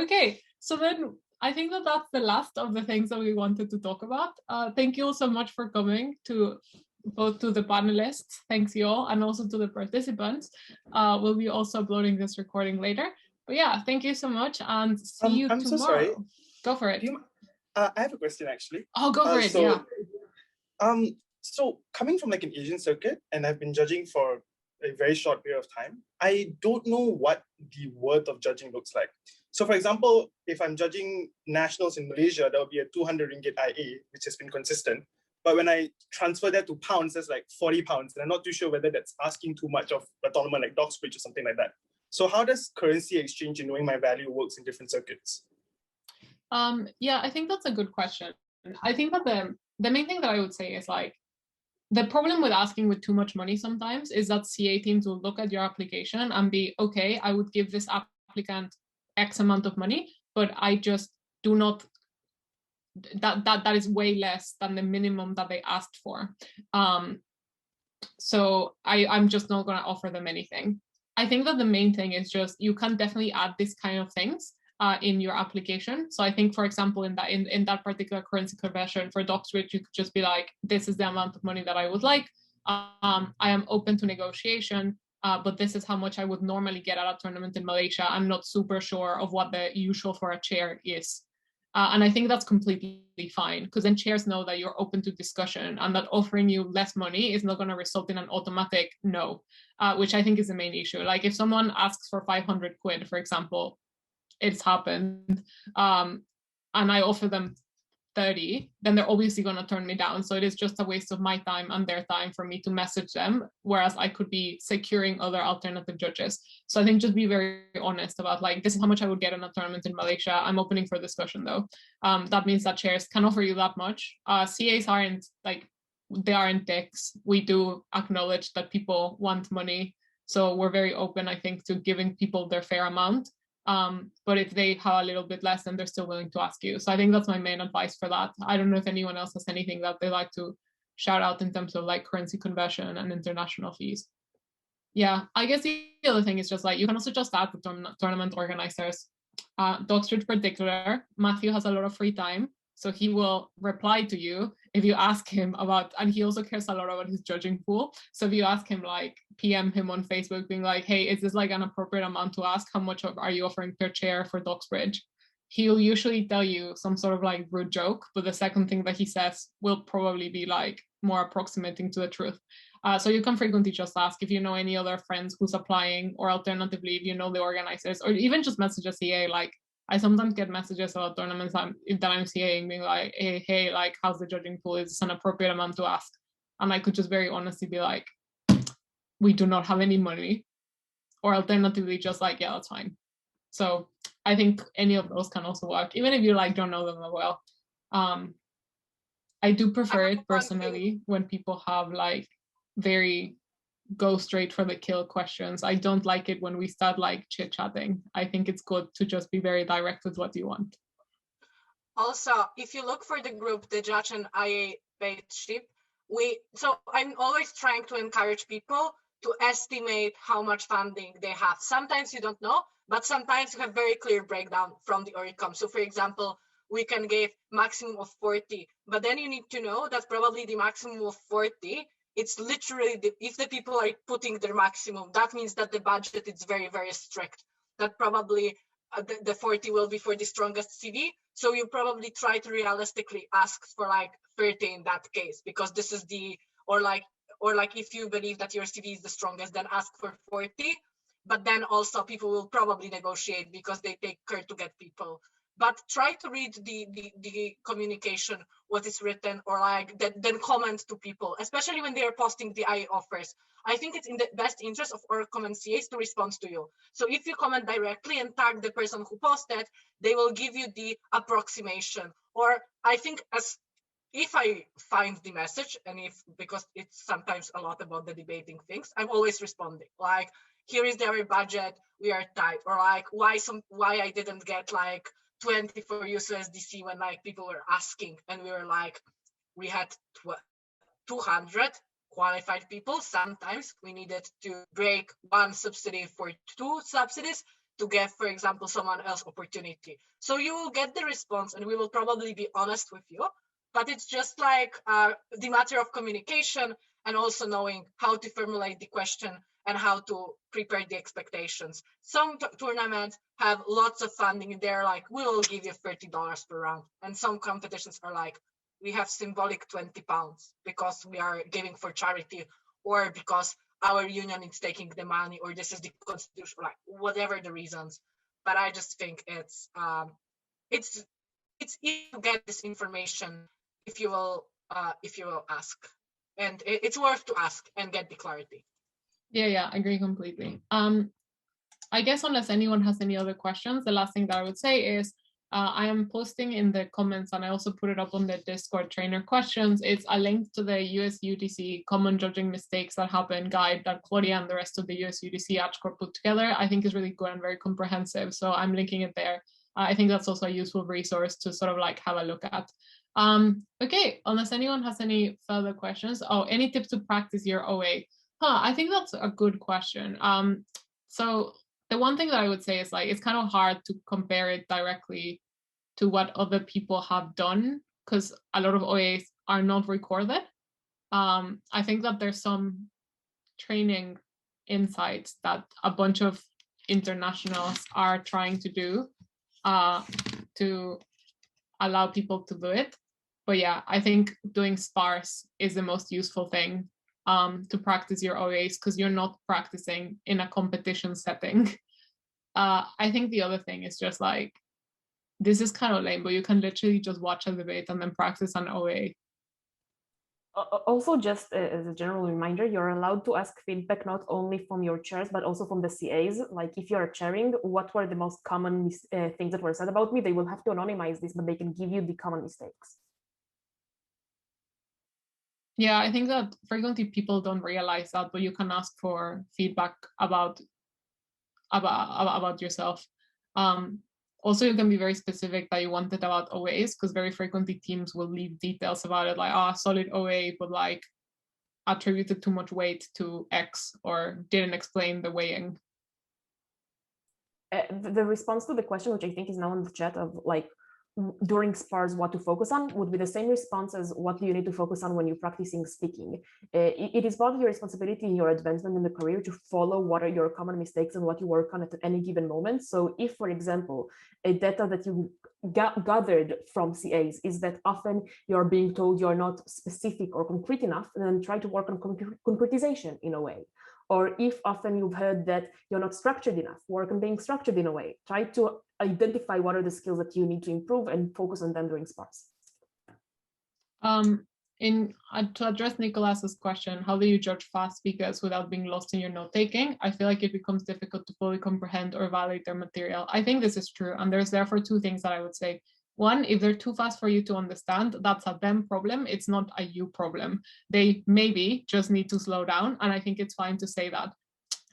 Okay, so then I think that that's the last of the things that we wanted to talk about. Thank you all so much for coming, to both to the panelists, thanks you all, and also to the participants. We'll be also uploading this recording later. But yeah, thank you so much, and see you I'm tomorrow. so sorry. Go for it. I have a question actually. Oh, go for it, yeah. So coming from like an Asian circuit, and I've been judging for a very short period of time, I don't know what the worth of judging looks like. So for example, if I'm judging nationals in Malaysia, that would be a 200 ringgit IA, which has been consistent. But when I transfer that to pounds, that's like 40 pounds. And I'm not too sure whether that's asking too much of a tournament like Dogsbridge or something like that. So how does currency exchange and knowing my value works in different circuits? Yeah, I think that's a good question. I think that the main thing that I would say is like, the problem with asking with too much money sometimes is that CA teams will look at your application and be, okay, I would give this applicant X amount of money, but I just do not, that is way less than the minimum that they asked for. So I'm just not going to offer them anything. I think that the main thing is just, you can definitely add this kind of things in your application. So I think, for example, in that particular currency conversion for Dogsbridge, you could just be like, this is the amount of money that I would like. I am open to negotiation, but this is how much I would normally get at a tournament in Malaysia. I'm not super sure of what the usual for a chair is. And I think that's completely fine, because then chairs know that you're open to discussion, and that offering you less money is not going to result in an automatic no, which I think is the main issue. Like if someone asks for 500 quid, for example, it's happened, and I offer them 30, then they're obviously going to turn me down. So it is just a waste of my time and their time for me to message them, whereas I could be securing other alternative judges. So I think just be very honest about like, this is how much I would get in a tournament in Malaysia. I'm opening for discussion though. That means that chairs can offer you that much. CAs aren't like, they aren't dicks. We do acknowledge that people want money. So we're very open, I think, to giving people their fair amount. But if they have a little bit less, then they're still willing to ask you. So I think that's my main advice for that. I don't know if anyone else has anything that they like to shout out in terms of like currency conversion and international fees. Yeah, I guess the other thing is just like, you can also just add the tournament organizers. Dogsbridge in particular, Matthew has a lot of free time, so he will reply to you if you ask him about, and he also cares a lot about his judging pool. So if you ask him, like PM him on Facebook being like, hey, is this like an appropriate amount to ask? How much are you offering per chair for Dogsbridge? He'll usually tell you some sort of like rude joke, but the second thing that he says will probably be like more approximating to the truth. So you can frequently just ask if you know any other friends who's applying, or alternatively, if you know the organizers, or even just message a CA. Like I sometimes get messages about tournaments that I'm CAing being like, hey, like, how's the judging pool? Is this an appropriate amount to ask? And I could just very honestly be like, we do not have any money. Or alternatively, just like, yeah, that's fine. So I think any of those can also work, even if you like don't know them that well. I do prefer it personally when people have like very go straight for the kill questions. I don't like it when we start like chit-chatting. I think it's good to just be very direct with what you want. Also, if you look for the group, the judge and IA sheep, so I'm always trying to encourage people to estimate how much funding they have. Sometimes you don't know, but sometimes you have very clear breakdown from the ORICOM. So for example, we can give maximum of 40, but then you need to know that probably the maximum of 40, it's literally, if the people are putting their maximum, that means that the budget is very, very strict. That probably the 40 will be for the strongest CV. So you probably try to realistically ask for like 30 in that case, because this is or like if you believe that your CV is the strongest, then ask for 40. But then also people will probably negotiate because they take care to get people. But try to read the communication, what is written, or like then comment to people, especially when they are posting the IA offers. I think it's in the best interest of our comment CAs to respond to you. So if you comment directly and tag the person who posted, they will give you the approximation. Or I think if I find the message, and because it's sometimes a lot about the debating things, I'm always responding. Like, here is our budget, we are tight, or like why I didn't get like 20 for USDC when like people were asking, and we were like, we had 200 qualified people. Sometimes we needed to break one subsidy for 2 subsidies to give, for example, someone else opportunity. So you will get the response, and we will probably be honest with you, but it's just like the matter of communication, and also knowing how to formulate the question and how to prepare the expectations. Some tournaments have lots of funding, and they're like, we will give you $30 per round. And some competitions are like, we have symbolic £20 because we are giving for charity, or because our union is taking the money, or this is the constitution, like whatever the reasons. But I just think it's easy to get this information if you will ask, and it's worth to ask and get the clarity. Yeah, I agree completely. I guess unless anyone has any other questions, the last thing that I would say is I am posting in the comments, and I also put it up on the Discord trainer questions. It's a link to the US UDC common judging mistakes that happen guide that Claudia and the rest of the US UDC AdCorp put together. I think is really good and very comprehensive. So I'm linking it there. I think that's also a useful resource to sort of like have a look at. Okay, unless anyone has any further questions. Oh, any tips to practice your OA? I think that's a good question. So the one thing that I would say is like, it's kind of hard to compare it directly to what other people have done, because a lot of OAs are not recorded. I think that there's some training insights that a bunch of internationals are trying to do to allow people to do it. But yeah, I think doing spars is the most useful thing to practice your OAs, because you're not practicing in a competition setting. I think the other thing is just like, this is kind of lame, but you can literally just watch a debate and then practice an OA. Also, just as a general reminder, you're allowed to ask feedback not only from your chairs, but also from the CAs. Like if you're chairing, what were the most common things that were said about me? They will have to anonymize this, but they can give you the common mistakes. Yeah, I think that frequently people don't realize that, but you can ask for feedback about yourself. Also, you can be very specific that you want it about OAs, because very frequently teams will leave details about it, like, solid OA, but like attributed too much weight to X, or didn't explain the weighing. The response to the question, which I think is now in the chat, of like, during spars what to focus on, would be the same response as what do you need to focus on when you're practicing speaking. It is part of your responsibility in your advancement in the career to follow what are your common mistakes and what you work on at any given moment. So if, for example, a data that you gathered from CAs is that often you're being told you're not specific or concrete enough, then try to work on concretization in a way. Or if often you've heard that you're not structured enough, work on being structured in a way. Try to identify what are the skills that you need to improve and focus on them during spars. To address Nicolas's question, how do you judge fast speakers without being lost in your note taking? I feel like it becomes difficult to fully comprehend or validate their material. I think this is true, and there's therefore 2 things that I would say. One, if they're too fast for you to understand, that's a them problem. It's not a you problem. They maybe just need to slow down, and I think it's fine to say that.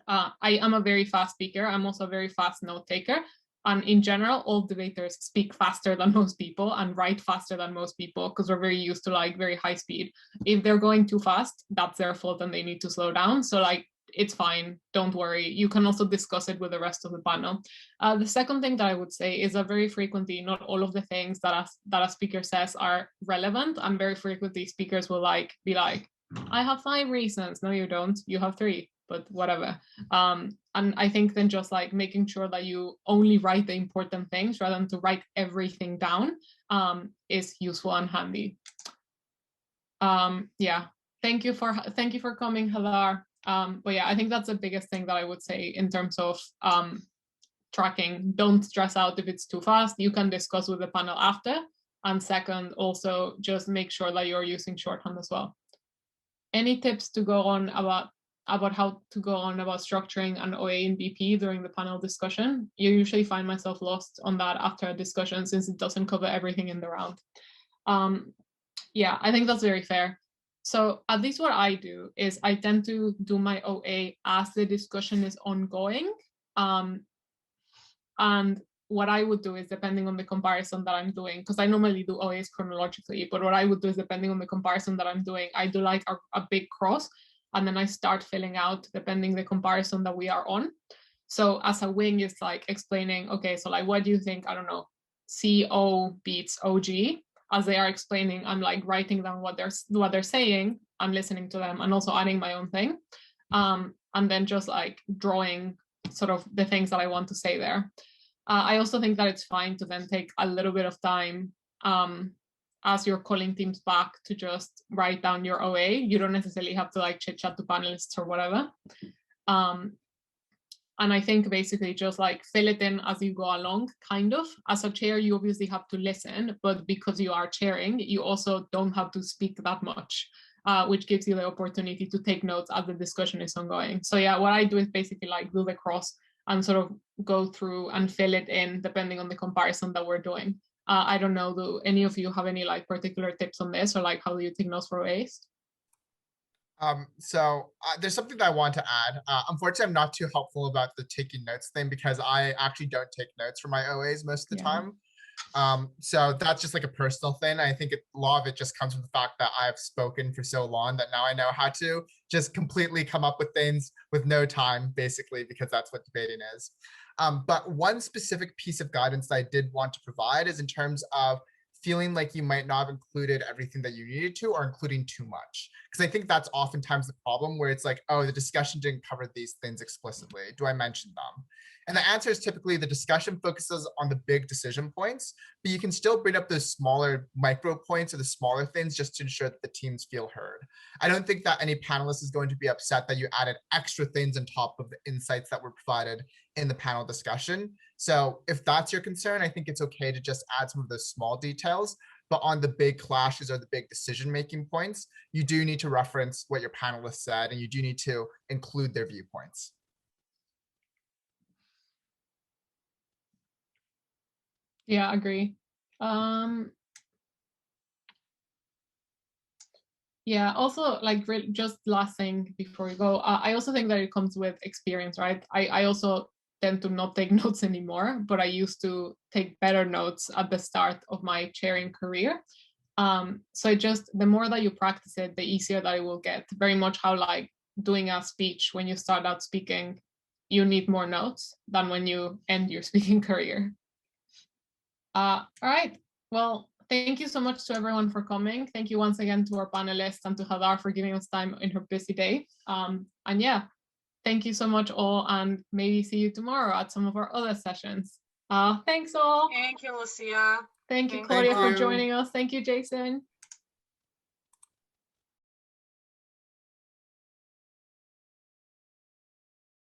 I am a very fast speaker. I'm also a very fast note taker. And in general, all debaters speak faster than most people and write faster than most people because we're very used to like very high speed. If they're going too fast, that's their fault and they need to slow down. So like, it's fine, don't worry. You can also discuss it with the rest of the panel. The second thing that I would say is that very frequently, not all of the things that a speaker says are relevant, and very frequently speakers will be like, I have 5 reasons. No, you don't, you have 3, but whatever. And I think then just like making sure that you only write the important things rather than to write everything down is useful and handy. Yeah, thank you for coming, Hadar. But yeah, I think that's the biggest thing that I would say in terms of tracking. Don't stress out if it's too fast. You can discuss with the panel after. And second, also just make sure that you're using shorthand as well. Any tips to go on about how to go on about structuring an OA in BP during the panel discussion? You usually find myself lost on that after a discussion since it doesn't cover everything in the round. Yeah, I think that's very fair. So at least what I do is I tend to do my OA as the discussion is ongoing. And what I would do is, depending on the comparison that I'm doing, because I normally do OAs chronologically, but what I would do is, depending on the comparison that I'm doing, I do like a big cross, and then I start filling out depending the comparison that we are on. So as a wing, it's like explaining, okay, so like, what do you think? I don't know, CO beats OG. As they are explaining, I'm like writing down what they're saying. I'm listening to them and also adding my own thing. And then just like drawing sort of the things that I want to say there. I also think that it's fine to then take a little bit of time as you're calling teams back to just write down your OA. You don't necessarily have to like chit chat to panelists or whatever. And I think basically just like fill it in as you go along, kind of. As a chair, you obviously have to listen, but because you are chairing, you also don't have to speak that much, which gives you the opportunity to take notes as the discussion is ongoing. So yeah, what I do is basically like do the cross and sort of go through and fill it in depending on the comparison that we're doing. I don't know, do any of you have any like particular tips on this, or like how do you take notes for OAs? There's something that I want to add. Unfortunately, I'm not too helpful about the taking notes thing because I actually don't take notes for my OAs most of the time. So that's just like a personal thing. I think a lot of it just comes from the fact that I've spoken for so long that now I know how to just completely come up with things with no time, basically, because that's what debating is. But one specific piece of guidance that I did want to provide is in terms of feeling like you might not have included everything that you needed to, or including too much. Because I think that's oftentimes the problem, where it's like, oh, the discussion didn't cover these things explicitly. Do I mention them? And the answer is typically the discussion focuses on the big decision points, but you can still bring up those smaller micro points or the smaller things just to ensure that the teams feel heard. I don't think that any panelist is going to be upset that you added extra things on top of the insights that were provided in the panel discussion. So if that's your concern, I think it's okay to just add some of those small details, but on the big clashes or the big decision-making points, you do need to reference what your panelists said, and you do need to include their viewpoints. Yeah, agree. Yeah, also like just last thing before we go, I also think that it comes with experience, right? I also tend to not take notes anymore, but I used to take better notes at the start of my chairing career. So the more that you practice it, the easier that it will get. Very much how like doing a speech, when you start out speaking, you need more notes than when you end your speaking career. All right, well, thank you so much to everyone for coming. Thank you once again to our panelists and to Hadar for giving us time in her busy day. And yeah, thank you so much all, and maybe see you tomorrow at some of our other sessions. Thanks all. Thank you, Lucia. Thank you, Claudia, for joining us. Thank you, Jason.